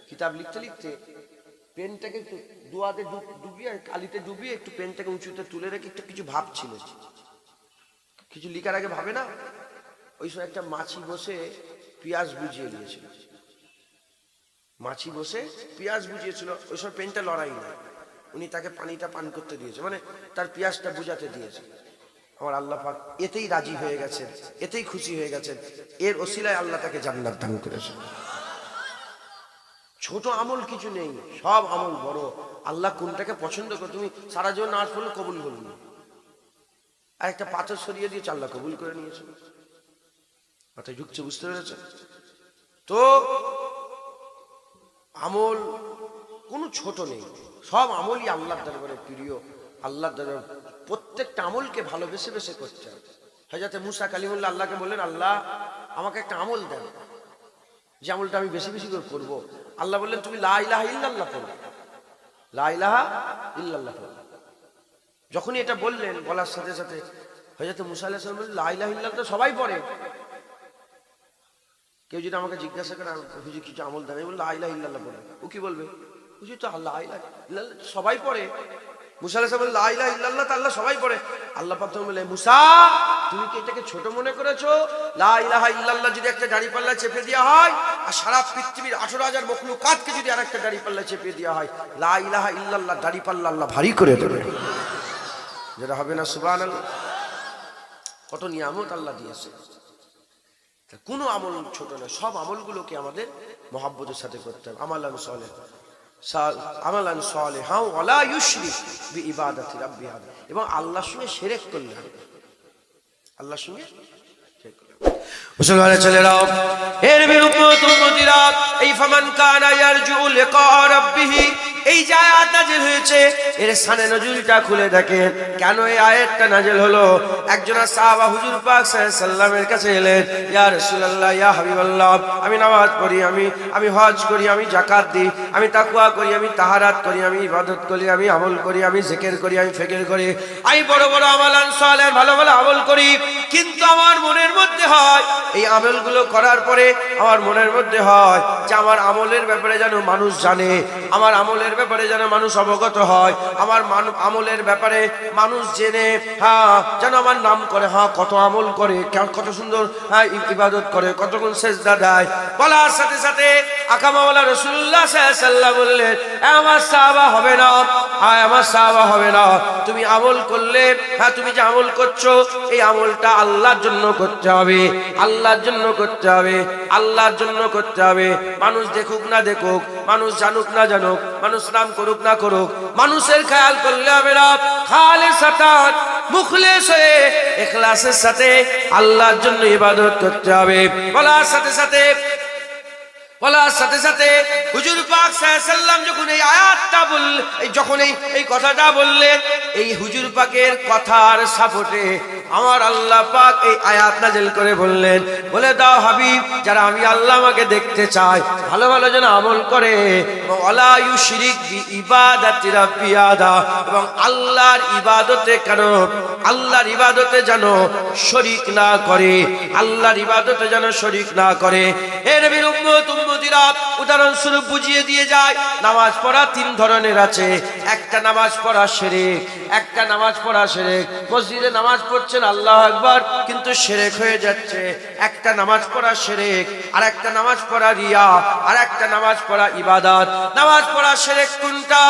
কিতাব লিখতে লিখতে পেনটাকে একটু দোয়াতে ডুবিয়ে, কালিতে ডুবিয়ে একটু পেনটাকে উঁচুতে তুলে রেখে একটু কিছু ভাবছিল। কিছু লিখার আগে ভাবে না? ওই সময় একটা মাছি বসে পেঁয়াজ বুঝিয়ে দিয়েছিল। মাছি বসে পেঁয়াজ বুঝিয়েছিল। ওই সময় পেনটা লড়াই না, উনি তাকে পানিটা পান করতে দিয়েছে, মানে তার পেঁয়াজটা বুঝাতে দিয়েছে। আমার আল্লাহ পাক এতেই রাজি হয়ে গেছেন, এতেই খুশি হয়ে গেছেন। এর ওসিলায় আল্লাহ তাকে জান্নাত দান করেছেন। ছোট আমল কিছু নেই, সব আমল বড়। আল্লাহ কোনটাকে পছন্দ করে, তুমি সারা জীবন নামাজ পড়লে কবুল করবে, আর একটা পাথর সরিয়ে দিয়ে আল্লাহ কবুল করে নিয়েছে। মাথায় ঢুকছে, বুঝতে পেরেছেন তো? আমল কোনো ছোট নেই, সব আমলই আল্লাহর দরবারে প্রিয়। আল্লাহর দরবারে প্রত্যেকটা আমলকে ভালোবেসে বেসে করতে হবে। হযরত মুসা কালিমুল্লাহ আল্লাহকে বললেন, আল্লাহ আমাকে একটা আমল দেন, যে আমলটা আমি বেশি বেশি করে করবো। আল্লাহ বললেন, তুমি লা ইলাহা ইল্লাল্লাহ পড়ো। লা ইলাহা ইল্লাল্লাহ। যখনই এটা বললেন, বলার সাথে সাথে হযরত মুসা আলাইহিস সালাম বললেন, লা ইলাহা ইল্লাল্লাহ তো সবাই পড়ে। কেউ যদি আমাকে জিজ্ঞাসা করে হুজুর কিছু আমল দেন, আমি বললাম লা ইলাহা ইল্লাল্লাহ বলে, ও কি বলবে? হুজুর তো লা ইলাহা ইল্লাল্লাহ সবাই পড়ে। মুসা আলাইহিস সালাম বললেন, লা ইলাহা ইল্লাল্লাহ তো আল্লাহ সবাই পড়ে। আল্লাহ পাক তখন বললেন, মুসা তুমি কি এটাকে ছোট মনে করেছো? লা ইলাহা ইল্লাল্লাহ যদি একটা দাড়িপাল্লা চেপে দেওয়া হয়, আর সারা পৃথিবীর 18,000 মখলুকাতকে যদি আরেকটা দাড়িপাল্লা চেপে দেওয়া হয়, লা ইলাহা ইল্লাল্লাহ দাড়িপাল্লা আল্লাহ ভারী করে দেবে। যেটা হবে না সুবহানাল্লাহ। কত নিয়ামত আল্লাহ দিয়েছে। কোনো আমল ছোট নয়, সব আমলগুলোকে আমাদের মহব্বতের সাথে করতে হবে। আমালান সালেহ, আমালান সালেহা ওয়ালা ইউশরিক বিইবাদাতি রাব্বি আহাদ। এবং আল্লাহর সঙ্গে শিরক করলে হবে, আল্লাহর সঙ্গে শিরক করলে হবে। মুসলমানের ছেলেরাও, এর উম্মত উম্মতিরা, এই ফামান কানা ইয়ারজু লিকা রাব্বিহি, এই যে আয়াত নাযিল হয়েছে এর শানে নজুলটা খুলে দেখেন। কেন এই আয়াতটা নাযিল হলো? একজন সাহাবা হুজুর পাক সাল্লাল্লাহু আলাইহি সাল্লামের কাছে এলেন, ইয়া রাসূলুল্লাহ, ইয়া হাবিবাল্লাহ, আমি নামাজ পড়ি, আমি হজ করি, আমি যাকাত দিই, আমি তাকওয়া করি, আমি তাহারাত করি, আমি ইবাদত করি, আমি আমল করি, আমি জিকির করি, আমি ফিকির করি, আমি বড় বড় আমালান সালেহ ভালো ভালো আমল করি, কিন্তু আমার মনের মধ্যে হয় এই আমলগুলো করার পরে আমার মনের মধ্যে হয় যে আমার আমলের ব্যাপারে যেন মানুষ জানে, আমার আমলের ব্যাপারে যেন মানুষ অবগত হয়, আমার আমলের ব্যাপারে মানুষ জেনে, হ্যাঁ যেন আমার নাম করে, হ্যাঁ কত আমল করে, কত সুন্দর হ্যাঁ ইবাদত করে, কতক্ষণ সেজদা দেয়। বলার সাথে সাথে আকা মাওলা রাসূলুল্লাহ সাল্লাল্লাহু আলাইহি ওয়াসাল্লাম বললেন, আমার সাহাবা হবে না, আমার সাহাবা হবে না, তুমি আমল করলে, হ্যাঁ তুমি যে আমল করছো এই আমলটা আল্লাহর জন্য করতে হবে, আল্লাহর জন্য করতে হবে, আল্লাহর জন্য করতে হবে। মানুষ দেখুক না দেখুক, মানুষ জানুক না জানুক, মানুষ নাম করুক না করুক, মানুষের খেয়াল করলে হবে না। খালিসাতান মুখলিস হয়ে ইখলাসের সাথে আল্লাহর জন্য ইবাদত করতে হবে। বলার সাথে সাথে হুজুর পাক সাল্লাল্লাহু আলাইহি সাল্লাম যখন এই আয়াতটা যখন এই কথাটা বললেন, এই হুজুর পাকের কথার সাপোর্টে আমার আল্লাহ পাক এই আয়াত নাযিল করে বললেন, বলে দাও হাবিব, যারা আমি আল্লাহ আমাকে দেখতে চাই, ভালো ভালো যেন আমল করে, এবং ওয়ালা ইউশরিক বিইবাদাতি রাব্বি আহাদা, এবং আল্লাহর ইবাদতে আল্লাহর ইবাদতে যেন শরীক না করে, আল্লাহর ইবাদতে যেন শরীক না করে। হে নবীর উম্মত উম্মতিরা, উদাহরণস্বরূপ বুঝিয়ে দিয়ে যায়, নামাজ পড়া 3 ধরনের আছে। একটা নামাজ পড়া শিরক, একটা নামাজ পড়া শিরক, মসজিদে নামাজ পড়ছেন আল্লাহু আকবার কিন্তু শিরক হয়ে যাচ্ছে। একটা নামাজ পড়া শিরক, আর একটা নামাজ পড়া রিয়া, আর একটা নামাজ পড়া ইবাদত। নামাজ পড়া শিরক কোনটা?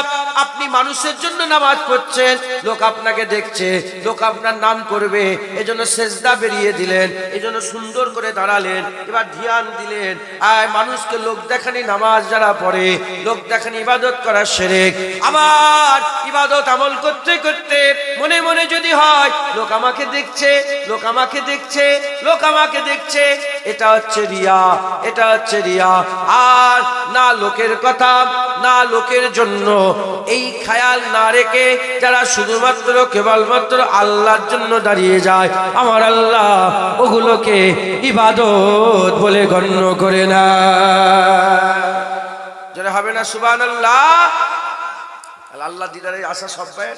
আপনি মানুষের জন্য নামাজ পড়ছেন, লোক আপনাকে দেখছে, লোক আপনার নাম করবে, এজন্য সেজদা বেরিয়ে দিলেন, এজন্য সুন্দর করে দাঁড়ালেন, এবার ধ্যান দিলেন। আর মানুষকে লোক দেখানি নামাজ যারা পড়ে, লোক দেখানি ইবাদত করা শিরক। আবার ইবাদত আমল করতে করতে মনে মনে যদি হয় লোক আমাকে দেখছে, লোক আমাকে দেখছে, লোক আমাকে দেখছে, এটা হচ্ছে রিয়া, এটা হচ্ছে রিয়া। আর না লোকের কথা, না লোকের জন্য, এই খেয়াল না রেখে যারা শুধুমাত্র কেবলমাত্র আল্লাহর জন্য দাঁড়িয়ে যায়, আমার আল্লাহ ওগুলোকে ইবাদত বলে গণ্য করে না। যারা হবে না সুবহানাল্লাহ। আল্লাহ দিদারে আসা সবাই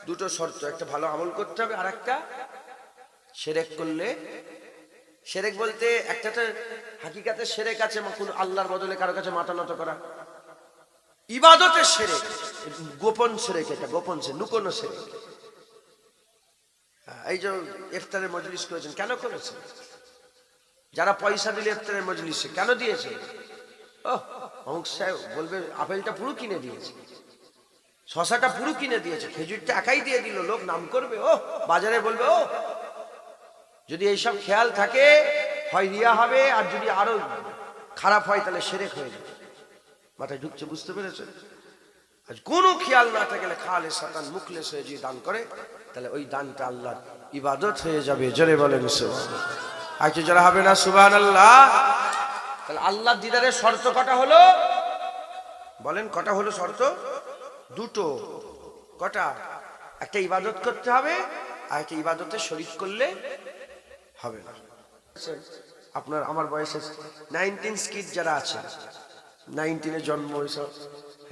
দুটো শর্ত, একটা ভালো আমল করতে হবে, আর একটা শিরক করলে, শিরক বলতে একটাতে হাকিকাতে শিরক আছে, কোন আল্লাহর বদলে কারো কাছে মাথা নত করা, ইবাদতের শিরক, গোপন শিরক, এটা গোপন শিরক, লুকোনো শিরক। এই যে ইফতারের মজলিস করেছেন, কেন করেছেন? যারা পয়সা দিলে ইফতারের মজলিসে কেন দিয়েছে? অমুক সাহেব বলবে আপেলটা পুরো কিনে দিয়েছে, শশাটা পুরো কিনে দিয়েছে, খেজুরটা একাই দিয়ে দিল, লোক নাম করবে, ও বাজারে বলবে ও। যদি এইসব খেয়াল থাকে, হয় রিয়া হবে, আর যদি আরো খারাপ হয় তাহলে শিরক হয়ে যাবে। মাথায় ঢুকছে, বুঝতে পেরেছেন? আজ কোনো খেয়াল না থাকলে খালিসাতান মুখলিস হয়ে যদি দান করে, তাহলে ওই দানটা আল্লাহর ইবাদত হয়ে যাবে। জোরে বলেন সুবহানাল্লাহ। আচ্ছা, যারা হবে না সুবহানাল্লাহ। তাহলে আল্লাহর দিদারের শর্ত কটা হলো? বলেন কটা হলো শর্ত? দুটো। কটা? একটা ইবাদত করতে হবে, আর একটা ইবাদতে শরীক করলে হবে না। আপনার আমার বয়সে 19 কিড যারা আছে, 19-এ জন্ম,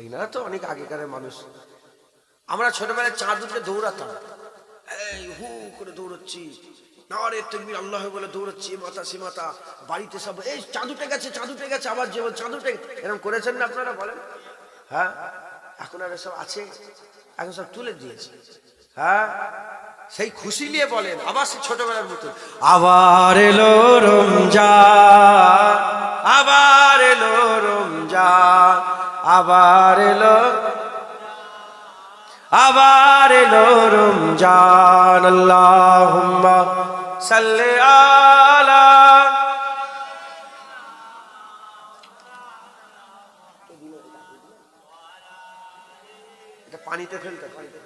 এনারা তো অনেক আগেকারের মানুষ। আমরা ছোটবেলায় চাঁদ উঠলে দৌড়াতাম, এই হু করে দৌড়চ্ছি, নারে তাকবীর আল্লাহ বলে দৌড়চ্ছি, মাথা সে মাথা, বাড়িতে সব এই চাঁদ উঠে গেছে, চাঁদ উঠে গেছে, আবার যে চাঁদ উঠে, এরকম করেছেন না আপনারা বলেন? হ্যাঁ, এখন আর এসব আছে? এখন সব তুলে দিয়েছে। হ্যাঁ, সেই খুশি নিয়ে বলেন আবার সে ছোটবেলার মতো, আবার এলো রমজান, আবার এলো রমজান, আবার এলো, আবার এলো রমজান, আল্লাহুম্মা সাল্লি আলা। এটা পানিতে ফেলতে, পানিতে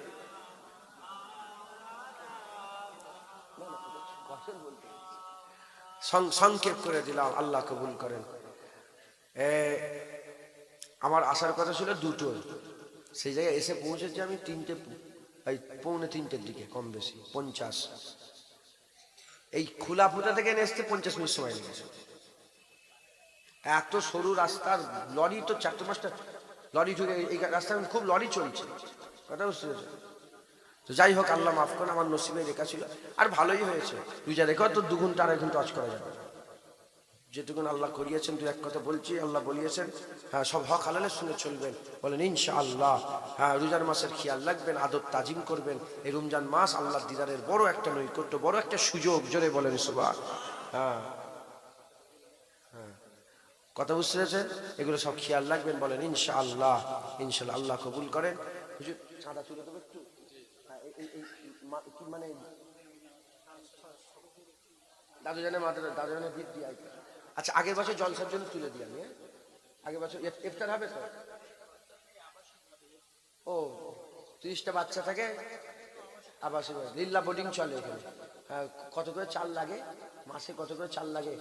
সংক্ষেপ করে দিলাম, আল্লাহ কবুল করেন। আমার আসার কথা ছিল দুটো, সেই জায়গায় এসে পৌঁছেছি আমি পৌনে তিনটের দিকে, কম বেশি 50। এই খোলা ফুটা থেকে আসতে 50 মিনিট সময় লেগেছে। এত সরু রাস্তার লরি তো 4-5টা লরি ঢুকে, এই রাস্তায় খুব লরি চলছে, কথা বুঝতে পেরেছো? তো যাই হোক, আল্লাহ মাফ করেন, আমার নসিবে রেখা ছিল, আর ভালোই হয়েছে। রোজা রেখে তো 2 ঘন্টা 2.5 ঘন্টা ওয়াজ করা যাবে, যেটুকুন আল্লাহ করিয়েছেন। দু এক কথা বলছি, আল্লাহ বলিয়েছেন, হ্যাঁ, সব হক হালালে শুনে চলবেন, বলেন ইনশাআল্লাহ। হ্যাঁ, রোজার মাসের খেয়াল রাখবেন, আদব তাজিম করবেন। এই রমজান মাস আল্লাহর দিদারের বড় একটা নৈকট্য, বড় একটা সুযোগ, জোরে বলেন সুবহান। হ্যাঁ হ্যাঁ, কথা বুঝতে পেরেছেন? এগুলো সব খেয়াল রাখবেন, বলেন ইনশাআল্লাহ। ইনশাআল্লাহ, আল্লাহ কবুল করেন। হুজুর চাঁদা তুলে দেবো একটু, মানে দাদু জানে মাথাটা, দাদু জানে ভিড় দিয়ে। আচ্ছা, আগের বছর জলসার জন্য তুলে দিই আমি, আগের বছর ইফতার হবে তো। ও 30টা বাচ্চা থাকে, আবার লিল্লা বোর্ডিং চলে এখানে। হ্যাঁ, কত করে চাল লাগে মাসে? কত করে চাল লাগে?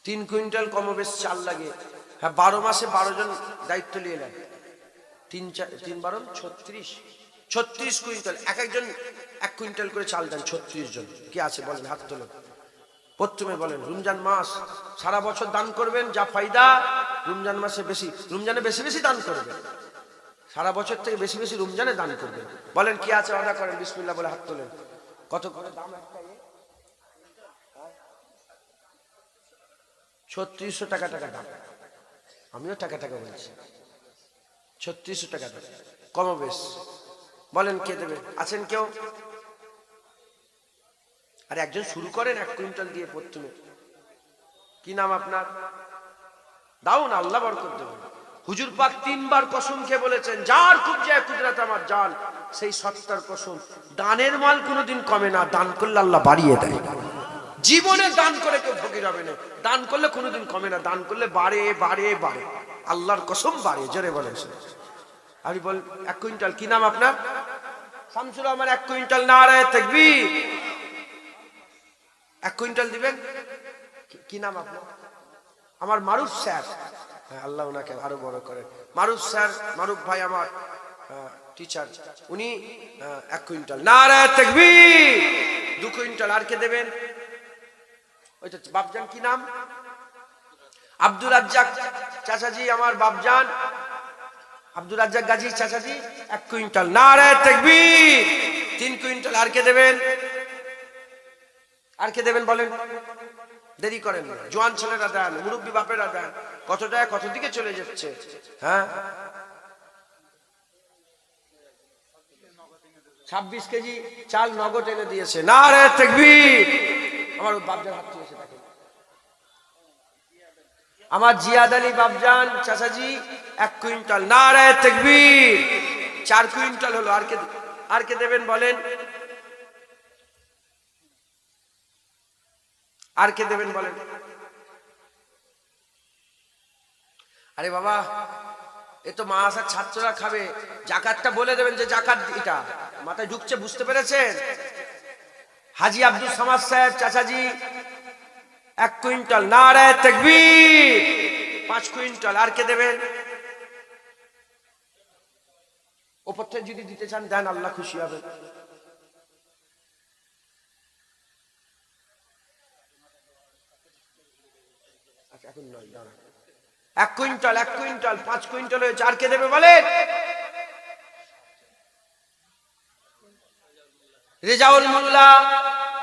3 কুইন্টাল কমবেশ চাল লাগে। হ্যাঁ, 12 মাসে 12 জন দায়িত্ব নিয়ে নেন। 3 12 36 কুইন্টাল, এক একজন 1 কুইন্টাল করে চাল দেন। 36 জন কি আছে বলেন, হাত তোলেন। প্রথমে বলেন রমজান মাস সারা বছর দান করবেন, যা ফায়দা রমজান মাসে বেশি, রমজানে বেশি বেশি দান করবেন, সারা বছর থেকে বেশি বেশি রমজানে দান করবেন। বলেন কি আছে, অর্ডার করেন, বিসমিল্লাহ বলে হাত তোলেন। কত করে দাম একটা? 3600 টাকা দাম। আমিও টাকা বলছি, 3600 টাকা দাম, কমবেশ। বলেন কে দেবে? আছেন কেউ? আর একজন শুরু করেন 1 কুইন্টাল দিয়ে প্রথমে। কি নাম আপনার? দাও না, আল্লাহ বরকত দেবেন। হুজুর পাক 3 বার কসম খেয়ে বলেছেন, যার খুব যায় কুদরত আমার জান, সেই সত্তার কসম, দানের মাল কোনোদিন কমে না, দান করলে আল্লাহ বাড়িয়ে দেয়। জীবনে দান করে কেউ ফকির হবে না, দান করলে কোনোদিন কমে না, দান করলে বাড়ে বাড়ে বাড়ে, আল্লাহর কসম বাড়ে। জোরে বলেন। আমি বল 1 কুইন্টাল। কি নাম আপনার? শামসুর রহমান। 1 কুইন্টাল, নারায়ে তাকবীর। 1 কুইন্টাল দিবেন। কি নাম আপনার? আমার মারুফ স্যার। হ্যাঁ, আল্লাহ ওনাকে আরো বড় করেন। মারুফ স্যার, মারুফ ভাই আমার টিচার, উনি 1 কুইন্টাল, নারায়ে তাকবীর। 2 কুইন্টাল। আর কে দেবেন? ওইটা বাপজান। কি নাম? আব্দুর রাজ্জাক চাচাজি, আমার বাপজান আব্দুর রাজ্জাক গাজী চাচাজি। 1 কুইন্টাল, নারায়ে তাকবীর। 3 কুইন্টাল। আর কে দেবেন? আর কে দেবেন বলেন, দেরি করেন না, জোয়ান ছেলেরা দেন, মুরব্বী বাপেরা দেন। কত টাকা কত দিকে চলে যাচ্ছে। হ্যাঁ, 26 কেজি চাল নগদ এনে দিয়েছে, নারায়ে তাকবীর। আমার বাপজান হাত তুলেছে, দেখেন, আমার জিয়াদ আলী বাপজান চাচাজি 1 কুইন্টাল, নারায়ে তাকবীর। 4 কুইন্টাল হলো। আর কে দেবেন বলেন? আর কে দেবেন বলেন? আরে বাবা, এ তো মাদ্রাসার ছাত্ররা খাবে, যাকাতটা বলে দেবেন যে যাকাত এটা মাথায় ঢুকছে, বুঝতে পেরেছেন? হাজী আব্দুল সামাদ সাহেব চাচাজি 1 কুইন্টাল, নারায়ে তাকবীর। 5 কুইন্টাল। আর কে দেবেন? ওপর থেকে যদি দিতে চান দেন, আল্লাহ খুশি হবে। এখন নয়, দাঁড়ান, 1 কুইন্টাল 1 কুইন্টাল 5 কুইন্টাল হয়েছে, আর কে দেবে বলেন? রেজাউল মোল্লা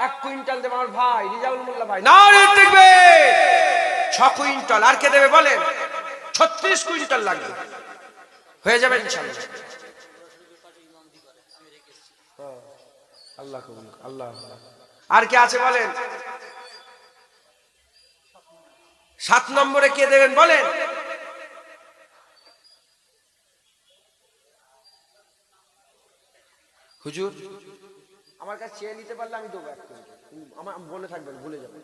1 কুইন্টাল দেবে আমার ভাই রেজাউল মোল্লা ভাই। নারে তাকবীর। 6 কুইন্টাল, আর কে দেবে বলেন? 36 কুইন্টাল লাগবে, হয়ে যাবে ইনশাআল্লাহ। আল্লাহ কবুল, আল্লাহ। আর কে আছে বলেন? 7 নম্বরে কে দেবেন বলেন? হুজুর আমার কাছে চেয়ে নিতে পারলে আমি দেবো 1 কুইন্টাল, আমার বলে থাকবেন, ভুলে যাবেন,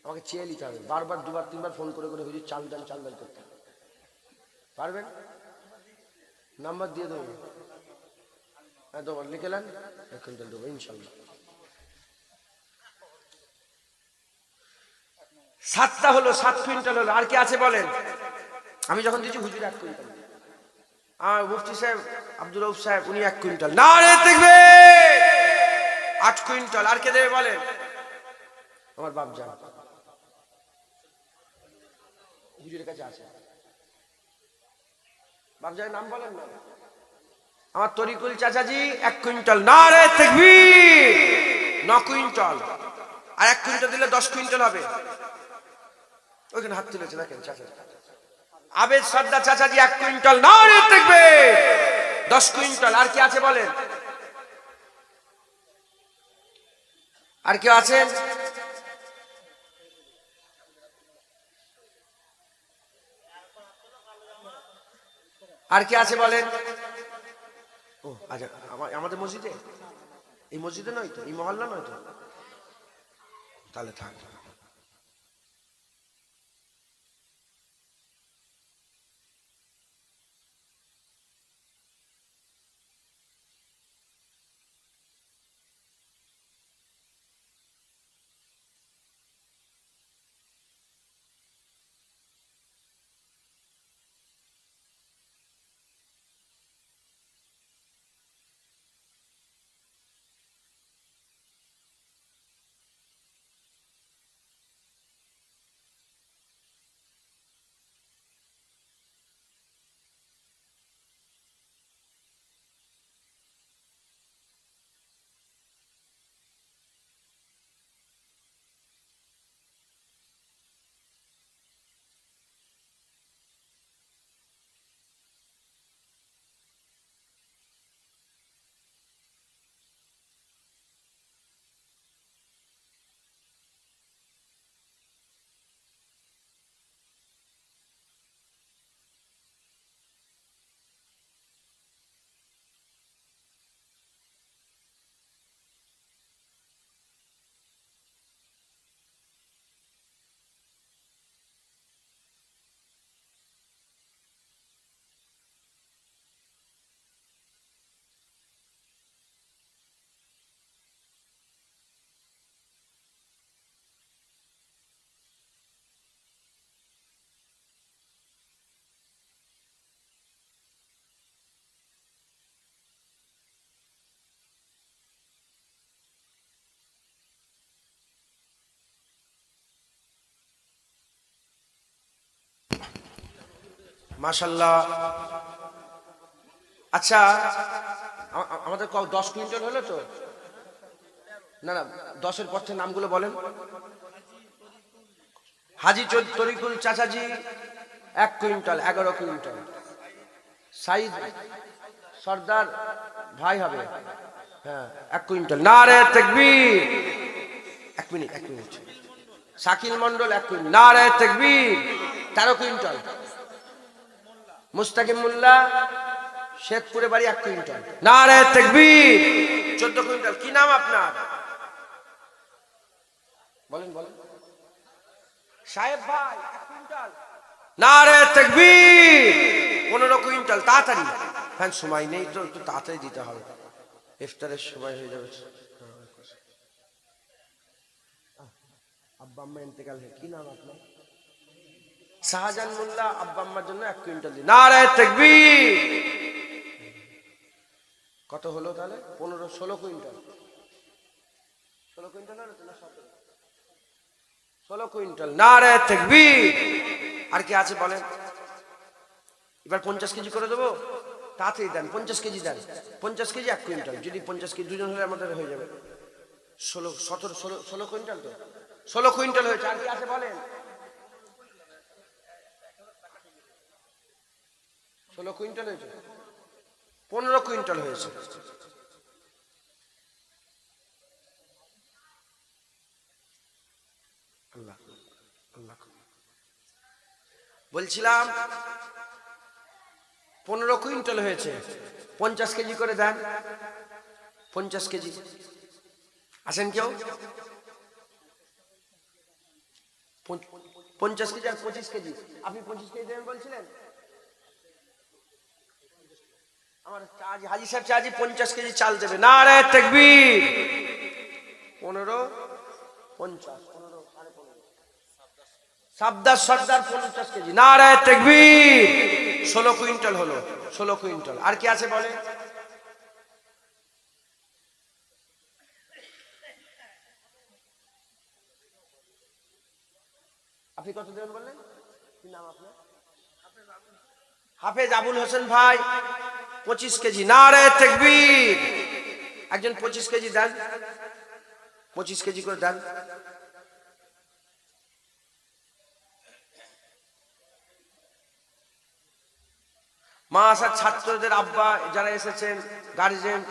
আমাকে চেয়ে নিতে হবে, বারবার 2বার 3বার ফোন করে করে হুজুর চাল দান করতে পারবেন? নাম্বার দিয়ে দেবো, হ্যাঁ দেবো, লিখে নেন, 1 কুইন্টাল দেবো ইনশাল্লাহ। 7টা হলো, 7 কুইন্টাল হলো, আর কি আছে বলেন? আমি যখন দিচ্ছি হুজুর 1 কুইন্টাল, আমার মুফতি সাহেব আব্দুল রউফ সাহেব উনি 1 কুইন্টাল। নারে তাকবীর। 8 কুইন্টাল, আর কে দেবে বলেন? আমার বাপজান হুজুরের কাছে আছে, বাপজানের নাম বলেন না। আমার তরিকুল চাচাজি 1 কুইন্টাল। নারে তাকবীর। 9 কুইন্টাল, আর 1 কুইন্টাল দিলে 10 কুইন্টাল হবে। ওইখানে হাত তুলেছে দেখেন চাচা। আবেদ সর্দার চাচাজি 1 কুইন্টাল। নারে তাকবীর। 10 কুইন্টাল, আর কি আছে বলেন? আর কেউ আছেন? আর কি আছে বলেন? ও আচ্ছা, আমাদের মসজিদে, এই মসজিদে নয় তো, এই মহল্লা নয় তো, তাহলে থাক। মাশাআল্লাহ। আচ্ছা আমাদের 10 কুইন্টাল হলো তো? না না, 10-এর পর থেকে নামগুলো বলেন। হাজি তরিকুল চাচাজি 1 কুইন্টাল, 11 কুইন্টাল। সাইদ সর্দার ভাই হবে, হ্যাঁ 1 কুইন্টাল। নারে তাকবীর। 1 minute 1 minute. Shakil Mondal 1 quintal. নারে তাকবীর। 13 কুইন্টাল। মুস্তাকিম মোল্লা শেখপুরে বাড়ি 1 কুইন্টাল। নারে তাকবীর। 14 কুইন্টাল। কি নাম আপনার? বলেন বলেন। সাহেব ভাই 1 কুইন্টাল। নারে তাকবীর। 15 কুইন্টাল। তাড়াতাড়ি, হ্যাঁ সময় নেই তো, একটু তাড়াতাড়ি দিতে হবে, ইফতারের সময় হয়ে যাবে। আব্বা আম্মা ইন্তেকাল হয়ে, কি নাম আপনার? শাহজাহান মোল্লা। আব্বা আম্মার জন্য 1 কুইন্টাল দিন। নারে তাকবীর। কত হলো তাহলে? 16 কুইন্টাল। 16 কুইন্টাল হলো তো না 17? 16 কুইন্টাল। নারে তাকবীর। আর কি আছে বলেন? এবার 50 কেজি করে দেবো, তাড়াতাড়ি দেন, 50 কেজি দেন, 50 কেজি 1 কুইন্টাল, যদি 50 কেজি দুজন হলে আমাদের হয়ে যাবে 16 কুইন্টাল, তো 16 কুইন্টাল হয়েছে। আর কি আছে বলেন? 16 কুইন্টাল হয়েছে, 15 কুইন্টাল হয়েছে। আল্লাহ আল্লাহ, বলছিলাম 15 কুইন্টাল হয়েছে, 50 কেজি করে দেন, 50 কেজি। আসেন কেউ? 50 কেজি আর 25 কেজি। আপনি 25 কেজি দেবেন বলছিলেন? আমার হাজি সাহেব চাচি 50 কেজি চাল দেবে। নারে তাকবীর। 15 50 15 সাবদার সর্দার 50 কেজি। নারে তাকবীর। 16 কুইন্টাল হলো, 16 কুইন্টাল। আর কি আছে বলে? আপনি কত দেবেন বললেন? কি নাম আপনার? হাফেজ আবুল হোসেন ভাই 25 কেজি। নারে তাকবীর। একজন 25 কেজি দেন, 25 কেজি করে দেন। মা আসার ছাত্রদের আব্বা যারা এসেছেন, গার্জেন,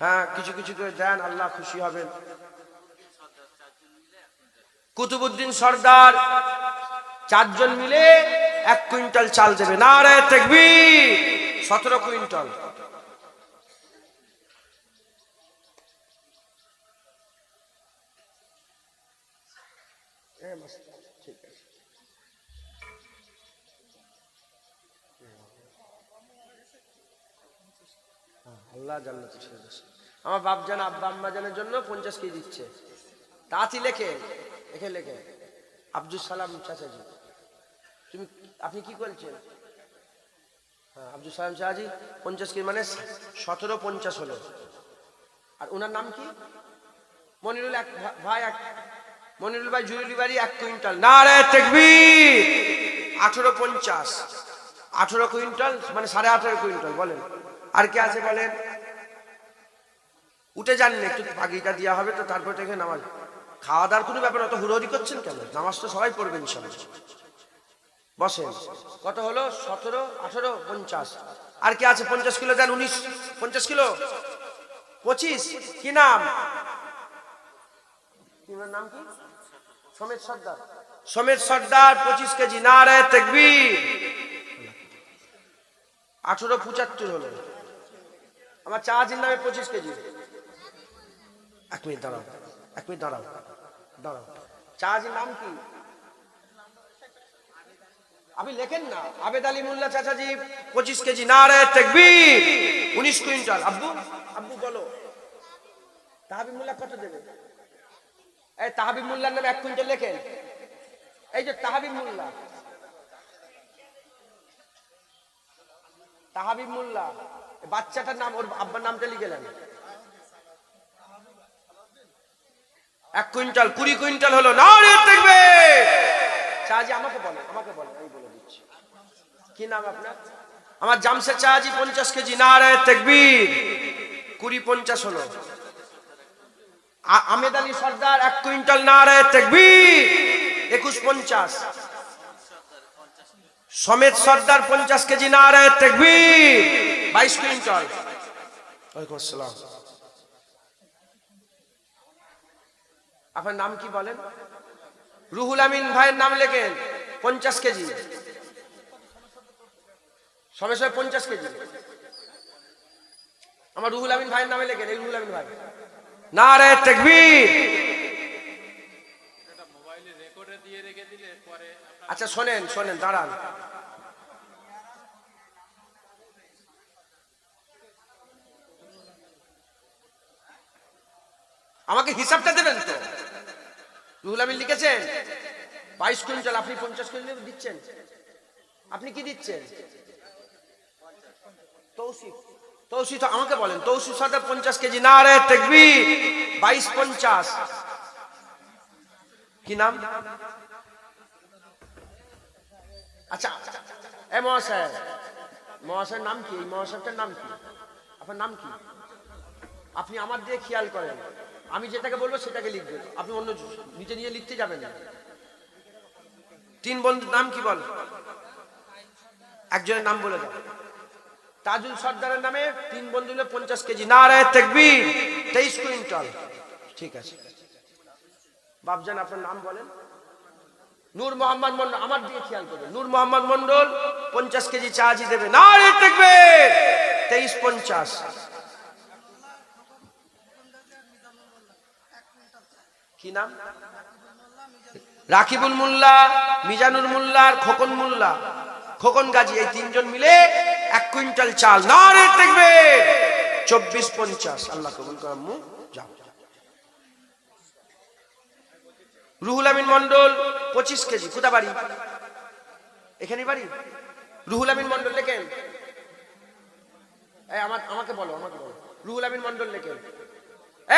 হ্যাঁ কিছু কিছু করে দেন, আল্লাহ খুশি হবেন। কুতুবউদ্দিন সর্দার 4 জন মিলে 1 কুইন্টাল চাল দেবে। নারে তাকবীর। 17 কুইন্টাল। ঠিক আছে। আল্লাহ জান্নাতে ছেড়ে দিচ্ছে। আমার বাপ জান আব্বা আম্মা জানের জন্য 50 কেজি দিচ্ছে। তাঁতি লেখে এখানে লেখে আব্দুল সালাম চাচাজি। আপনি কি করছেন? হ্যাঁ আব্দুল সালাম চাচাজি 50 কেজি মানে 1750 হলো। আর ওনার নাম কি? মনিরুল ভাই, মনিরুল ভাই জুয়েলি বাড়ি 1 কুইন্টাল। নারে তাকবীর। 1850, 18 কুইন্টাল মানে 18.5 কুইন্টাল। বলেন আর কি আছে বলেন? উঠে যান না, একটু বাগিটা দেওয়া হবে তো, তারপর থেকে নামাজ। খাওয়া দাওয়ার কোনো ব্যাপার, অত হুড়োহুড়ি করছেন কেন? নামাজ তো সবাই পড়বেন ইনশাআল্লাহ। বসেন। কত হলো? 17 18 50। আর কি আছে? 50 কিলো দেন। 19 50 কিলো 25। কি নাম? তোমার নাম কি? সমেত সর্দার। সমেত সর্দার 25 কেজি। নারে তাকবীর। 1875 হলো। আমার চাচির নামে 25 কেজি। 1 মিনিট দাঁড়াও, 1 মিনিট দাঁড়াও, দাঁড়াও। চাচির নাম কি? আপনি লেখেন না। আবেদ আলী মোল্লা চাচাজি 25 কেজি। নারে তাকবীর। 19 কুইন্টাল। আব্বু আব্বু বলো তাহাবিব মোল্লা কত দেবে? এই তাহাবিব মোল্লার নামে 1 কুইন্টাল লেখেন। এই যে তাহাবিব মোল্লা, তাহাবিব মোল্লা বাচ্চাটার নাম, ওর আব্বার নামটা লিখে নেন। 1 কুইন্টাল 20 কুইন্টাল হলো। নারে তাকবীর। চাচি আমাকে বলেন, আমাকে বলেন, আমি বলে দিচ্ছি। কি নাম আপনার? আমার জামশেদ চাচি 50 কেজি। নারে তাকবীর। 20 50 হলো। আমেদ আলী সর্দার 1 কুইন্টাল। নারে তাকবীর। 21 50। সমেত সর্দার 50 কেজি। নারে তাকবীর। 22 কুইন্টাল। ওয়ালাইকুম আসসালাম। আপনার নাম কি বলেন? রুহুল আমিন ভাইয়ের নাম লেখেন। 50 কেজি। সবে 50 কেজি। আমার রুহুল আমিন ভাইয়ের নামে লেখেন। এই রুহুল আমিন ভাই। নারে তাকবীর। আচ্ছা শোনেন শোনেন, দাঁড়ান। আমাকে হিসাবটা দেবেন তো। রুহুল আমিন লিখেছেন 22 কুইন্টাল। আপনি 50 কুইন্টাল দিচ্ছেন। আপনি কি দিচ্ছেন? তৌসিফ। তৌসিফ আমাকে বলেন। তৌসিফ সর্দার 50 কেজি। নারে তাকবীর। 22 50। কি নাম? আচ্ছা এ মহাশয় মহাশয়ের নাম কি? এই মহাশয়টার নাম কি? আপনার নাম কি? আপনি আমার দিয়ে খেয়াল করেন, আমি যেটাকে বলবো সেটাকে লিখবেন, আপনি অন্য নিচে নিয়ে লিখতে যাবেন না। তিন বন্ধুর নাম কি বল? একজনের নাম বলে দাও। তাজুল সর্দারের নামে তিন বন্ধু মিলে 50 কেজি। নারায়ে তাকবীর। 23 কুইন্টাল। ঠিক আছে বাপজান, আপনার নাম বলেন। নূর মোহাম্মদ মন্ডল, আমার দিয়ে খেয়াল করবেন। নূর মোহাম্মদ মন্ডল 50 কেজি চার্জই দেবে। নারায়ে তাকবীর। 2350। কি নাম? রাকিবুল মোল্লা, মিজানুর মোল্লা আর খোকন মোল্লা, খোকন গাজী, এই তিনজন মিলে 1 কুইন্টাল চাল। নারায়ে তাকবীর। 2450। আল্লাহ কবুল করুন। আম্মু যাও। রুহুল আমিন মন্ডল 25 কেজি। কোথা বাড়ি? এখানে বাড়ি? রুহুল আমিন মন্ডল লেখেন। আমাকে বলো, আমাকে বলো। রুহুল আমিন মন্ডল লেখেন।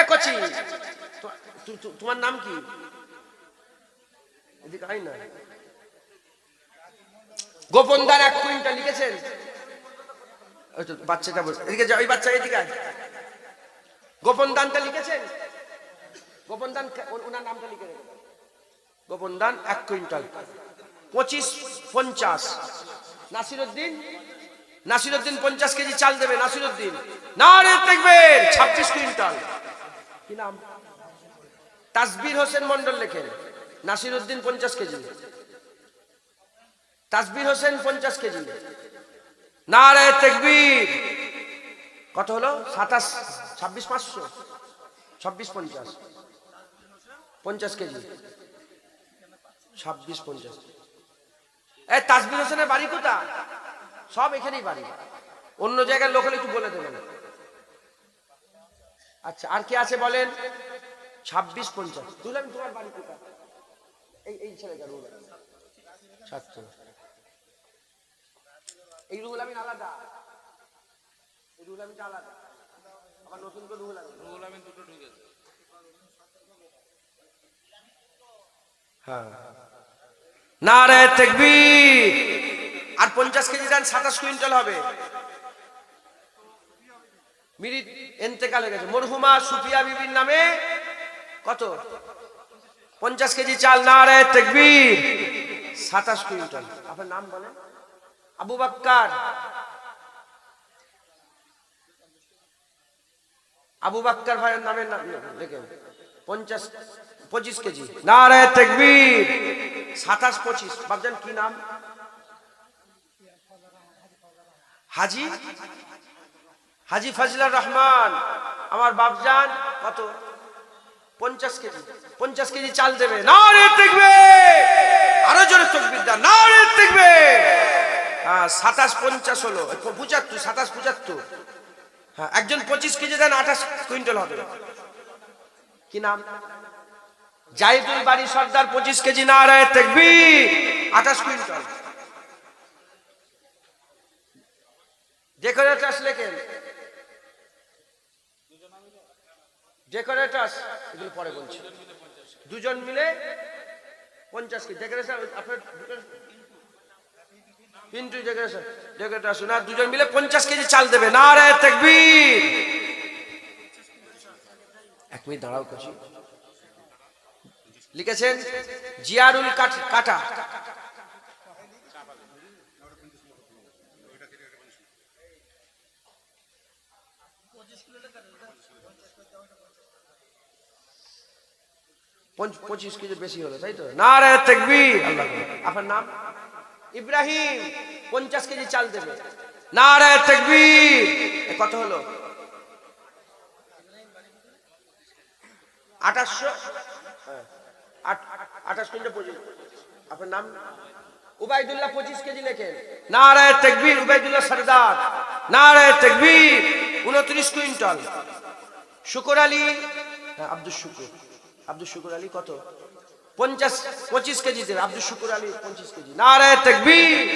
কচি, তোমার নাম কি? এদিকে আই না। গোপন দান 1 কুইন্টাল লিখেছেন। ওই তো বাচ্চাটা বসে, এদিকে যাও। ওই বাচ্চা এদিকে আয়। গোপন দানটা লিখেছেন? গোপন দান, ওনার নামটা লিখে দেবেন। গোপন দান 1 কুইন্টাল। 2550। নাসিরউদ্দিন, নাসিরউদ্দিন 50 কেজি চাল দেবে। নাসিরউদ্দিন। নারায়ে তাকবীর। 26 কুইন্টাল। কি নাম? তাসবির হোসেন মন্ডল লেখেন। নাসিরউদ্দিন 50 কেজি। তাসবির হোসেন 50 কেজি। নারায়ে তাকবীর। কত হলো? 27, 26500, 2650। 50 কেজি। 2650। তাসবির হোসেনের বাড়ি কোথা? সব এখানেই বাড়ি, অন্য জায়গার লোক হলে একটু বলে দেবেন। আচ্ছা, আর কি আছে বলেন? 2650। দুলাম, তোমার বাড়ি কোথা? এই ছেলেটা রুহুল আমিন ছাত্র। এই রুহুল আমিন আলাদা, এই রুহুল আমিনটা আলাদা। আবার নতুন করে রুহুল আমিন দুটো ঢুকেছে। হ্যাঁ। নারায়ে তাকবীর। আর 50 কেজি দেন, 27 কুইন্টাল হবে। মিরিট ইন্তেকাল হয়ে গেছে মরহুমা সুফিয়া বিবির নামে কত? 50 কেজি চাল। নারায়ে তাকবীর। 27 কুইন্টাল। আপনার নাম বলেন? আবু বাক্কার। আবু বাক্কার ভাইয়ের নামের নাম লেখেন। 25 কেজি। নারায়ে তাকবীর। 2725। বাপজান কি নাম? হাজি, হাজি ফজলুর রহমান। আমার বাপজান কত? 50 কেজি। 50 কেজি চাল দেবে। নারায়ে তাকবীর। আরো জোরে তাকবীর দাও। নারায়ে তাকবীর। 2750 হলো। 75, 2775। হ্যাঁ, একজন 25 কেজি দেন, 28 কুইন্টাল হবে। কি নাম? জাহিদুল বাড়ি সর্দার 25 কেজি। নারায়ে তাকবীর। 28 কুইন্টাল। ডেকোরেটরস লেখেন। ডেকোরেটরস, এগুলো পরে বলছি। দুজন মিলে 50 কেজি। ডেকোরেটর আপনার পিন্টু ডেকোরেটর, ডেকোরেটরস না, দুজন মিলে 50 কেজি চাল দেবে। নারায়ে তাকবীর। 1 মিনিট দাঁড়াও করছি। লিখেছেন জিয়ারুল কাটা। পঁচিশ কেজি বেশি হলো, তাই তো? নারায়ে তাকবীর। আল্লাহ। আপনার নাম? ইব্রাহিম। 50 কেজি চাল দেবে। নারায়ে তাকবীর। কত হলো? 2800। 28 কুইন্টাল 25। আপনার নাম? উবাইদুল্লাহ 25 কেজি লেখেন। নারায়ে তাকবীর। উবাইদুল্লাহ সরদার। নারায়ে তাকবীর। 29 কুইন্টাল। শুকর আলী, আব্দুল শুকুর, আব্দুল শুকুর আলী কত? 25 কেজি দেবে। আব্দুল শুকুর আলী 25 কেজি। নারায়ে তাকবীর।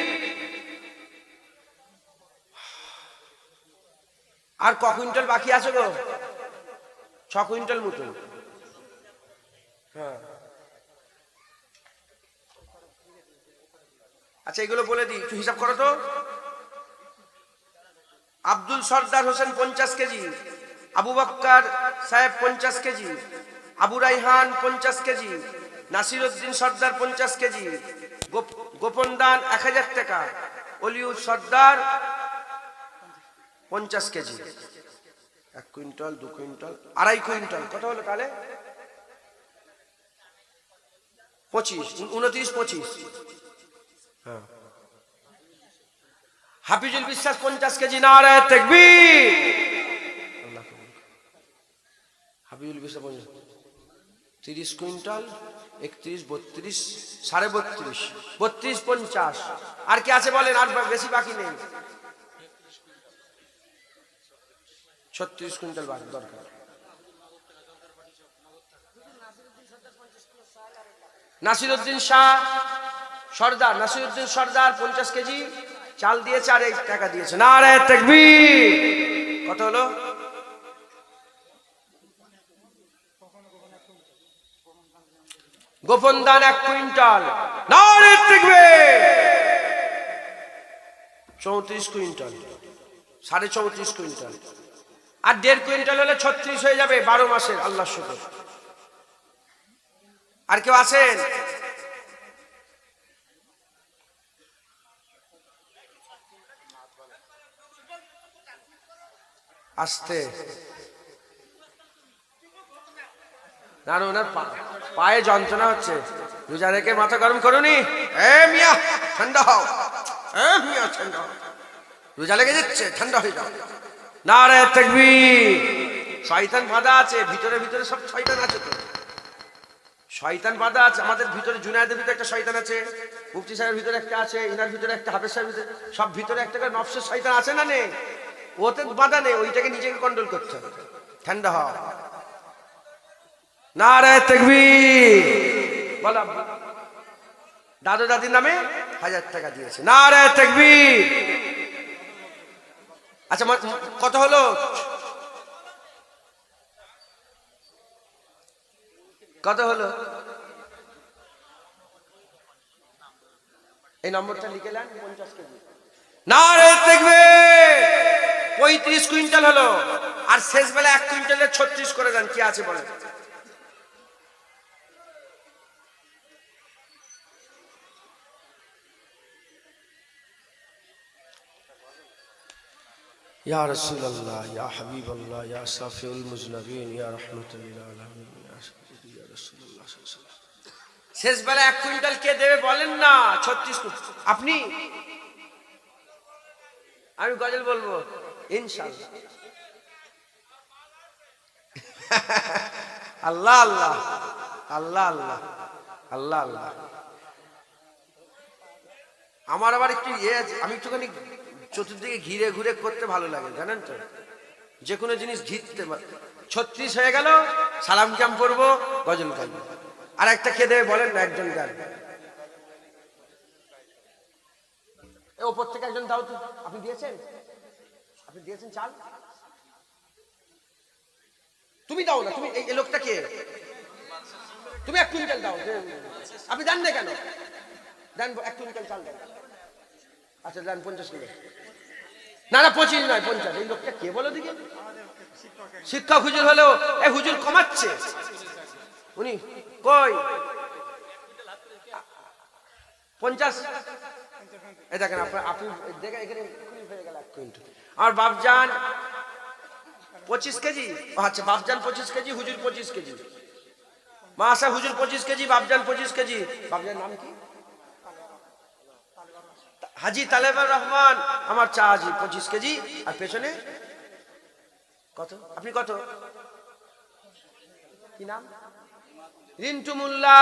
আর ক কুইন্টাল বাকি আছে গো? 6 কুইন্টাল মতো। হ্যাঁ, আচ্ছা এগুলো বলে দিই, একটু হিসাব করো তো। আব্দুল সর্দার হোসেন 50 কেজি, আবু বক্কর সাহেব 50 কেজি, আবু রাইহান 50 কেজি, নাসিরউদ্দিন সর্দার 50 কেজি, গোপন দান 1000 টাকা, অলিউদ সর্দার 50 কেজি। 1 কুইন্টাল, 2 কুইন্টাল, 2.5 কুইন্টাল, কত হলো তাহলে? 25, 29, 25। হ্যাঁ। হাফিজুল বিশ্বাস 50 কেজি, নারে তাকবীর। আল্লাহ কবুল। হাফিজুল বিশ্বাস 30 কুইন্টাল, 31, 32, 32.5, 32, 50। আর কি আছে বলেন? আর বেশি বাকি নেই। 36 কুইন্টাল বাকি দরকার। নাসিরউদ্দিন শাহ সর্দার, নাসিরউদ্দিন সর্দার 50 কেজি চাল দিয়েছে আর 1 টাকা দিয়েছে, নারে তাকবীর। কত হলো? গোপন দান 1 কুইন্টাল, নারে তাকবীর। 34 কুইন্টাল, 34.5 কুইন্টাল, আর 1.5 কুইন্টাল হলে 36 হয়ে যাবে 12 মাসের। আল্লাহ শুকর। আর কেউ আছেন? আসতে না, ওনার পায়ে যন্ত্রণা হচ্ছে। রোজা রেখে মাথা গরম করুনি। এ মিয়া ঠান্ডা হও, এ মিয়া ঠান্ডা হও, রোজা লেগে যাচ্ছে, ঠান্ডা হয়ে যাও। নারে তাকবীর। শয়তান বাঁধা আছে ভিতরে, ভিতরে সব শয়তান আছে তো, শয়তান বাঁধা আছে আমাদের ভিতরে। জুনায়েদের ভিতরে একটা শয়তান আছে, মুফতি সাহেবের ভিতরে একটা আছে, ইনার ভিতরে একটা, হাফেজ সাহেবের ভিতরে, সব ভিতরে একটা করে নফসের শয়তান আছে না নেই? ওতে বাঁধা নেই, ওইটাকে নিজেকে কন্ট্রোল করতে হবে। ঠান্ডা হও, নারে তাকবীর। বলো। দাদু দাদির নামে 1000 টাকা দিয়েছে, নারে তাকবীর। আচ্ছা কত হলো? কত হলো? এই নম্বরটা লিখে নেন। 50 কেজি, নারে তাকবীর। 35 কুইন্টাল হলো। আর শেষ বেলা 1 কুইন্টালে 36 করে দেন। কি আছে বলেন? ইয়া রাসূলুল্লাহ, ইয়া হাবিবাল্লাহ, ইয়া শাফিউল মুজনাবিন, ইয়া রাহমাতুল লিল আলামিন, ইয়া রাসূলুল্লাহ সাল্লাল্লাহু আলাইহি ওয়াসাল্লাম। শেষ বেলা 1 কুইন্টাল কে দেবে বলেন না? 36 আপনি? আমি গজল বলবো ইনশাআল্লাহ। আল্লাহ আল্লাহ আল্লাহ আল্লাহ আল্লাহ আল্লাহ। আমার আবার একটু আমি একটুখানি চতুর্দিকে ঘিরে ঘুরে করতে ভালো লাগে, জানেন তো। যে কোনো জিনিস ঘিরতে। 36 হয়ে গেল, সালাম কাম করবো, গজল গাইবো। আর একটা খেয়ে দেবে বলেন না? একজন গান ওপর থেকে একজন দাও তো। আপনি দিয়েছেন? আপনি দিয়েছেন চাল? তুমি দাও না। তুমি এই লোকটা কে? তুমি 1 কুইন্টাল দাও। আপনি দেন না কেন? দেন 1 কুইন্টাল চাল দেন। আচ্ছা দেন 50 কিলো। না না 25 নয় 50। এই লোকটা কে বলো দিকে? শিক্ষক হুজুর হলেও এই হুজুর কমাচ্ছে। উনি কই? 50। এই দেখেন আপনি দেখেন এখানে হয়ে গেল 1 কুইন্টাল। আমার বাপজান 25 কেজি। আচ্ছা বাপজান 25 কেজি, হুজুর 25 কেজি। মাসা হুজুর 25 কেজি, বাপজান 25 কেজি। বাপজান নাম কি? হাজি তালেবুর রহমান। আমার চা হাজি 25 কেজি। আর পেছনে কত? আপনি কত? কি নাম? রিন্টু মোল্লা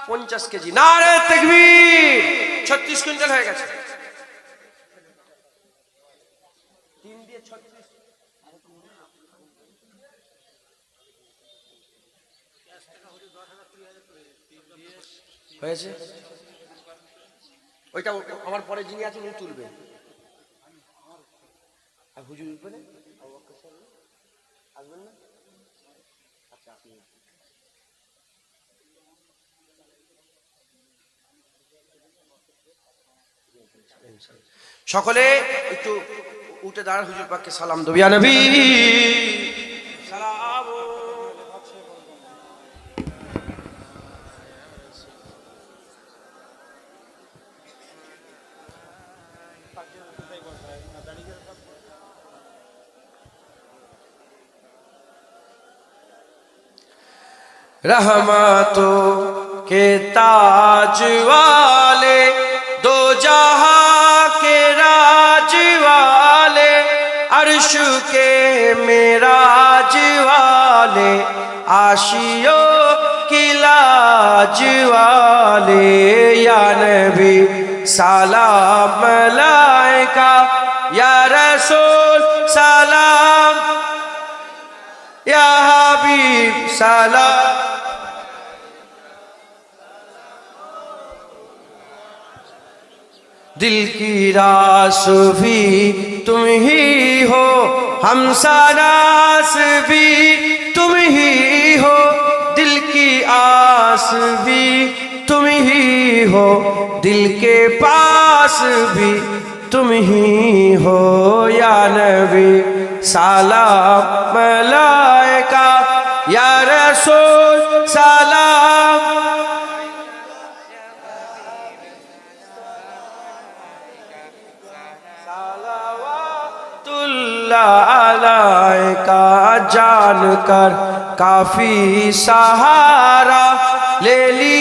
50 কেজি। নারে তাকবীর। 36 কুইন্টাল হয়ে গেছে। 3 দিয়ে 36 হয়েছে। ওইটা আমার পরে যিনি আছেন উনি তুলবে। আর হুজুর উঠবে আসবেন না? আচ্ছা আপনি সকলে একটু উঠে দাঁড়ান, হুজুর পাককে সালাম দেব। ইয়া নবী সালাম। रहमतों के ताज वाले, दो जहां के राज वाले, अर्श के मेराज वाले, आशियों की लाज वाले, या नबी सलाम अलैका, या रसूल सलाम, या हबीब सलाम। दिल की रास भी तुम ही हो, हमसरास भी तुम ही हो, दिल की आस भी तुम ही हो, दिल के पास भी तुम ही हो, या नबी सलाम अलैका, या रसूल सलाम, अलैका जानकर काफी सहारा ले लिया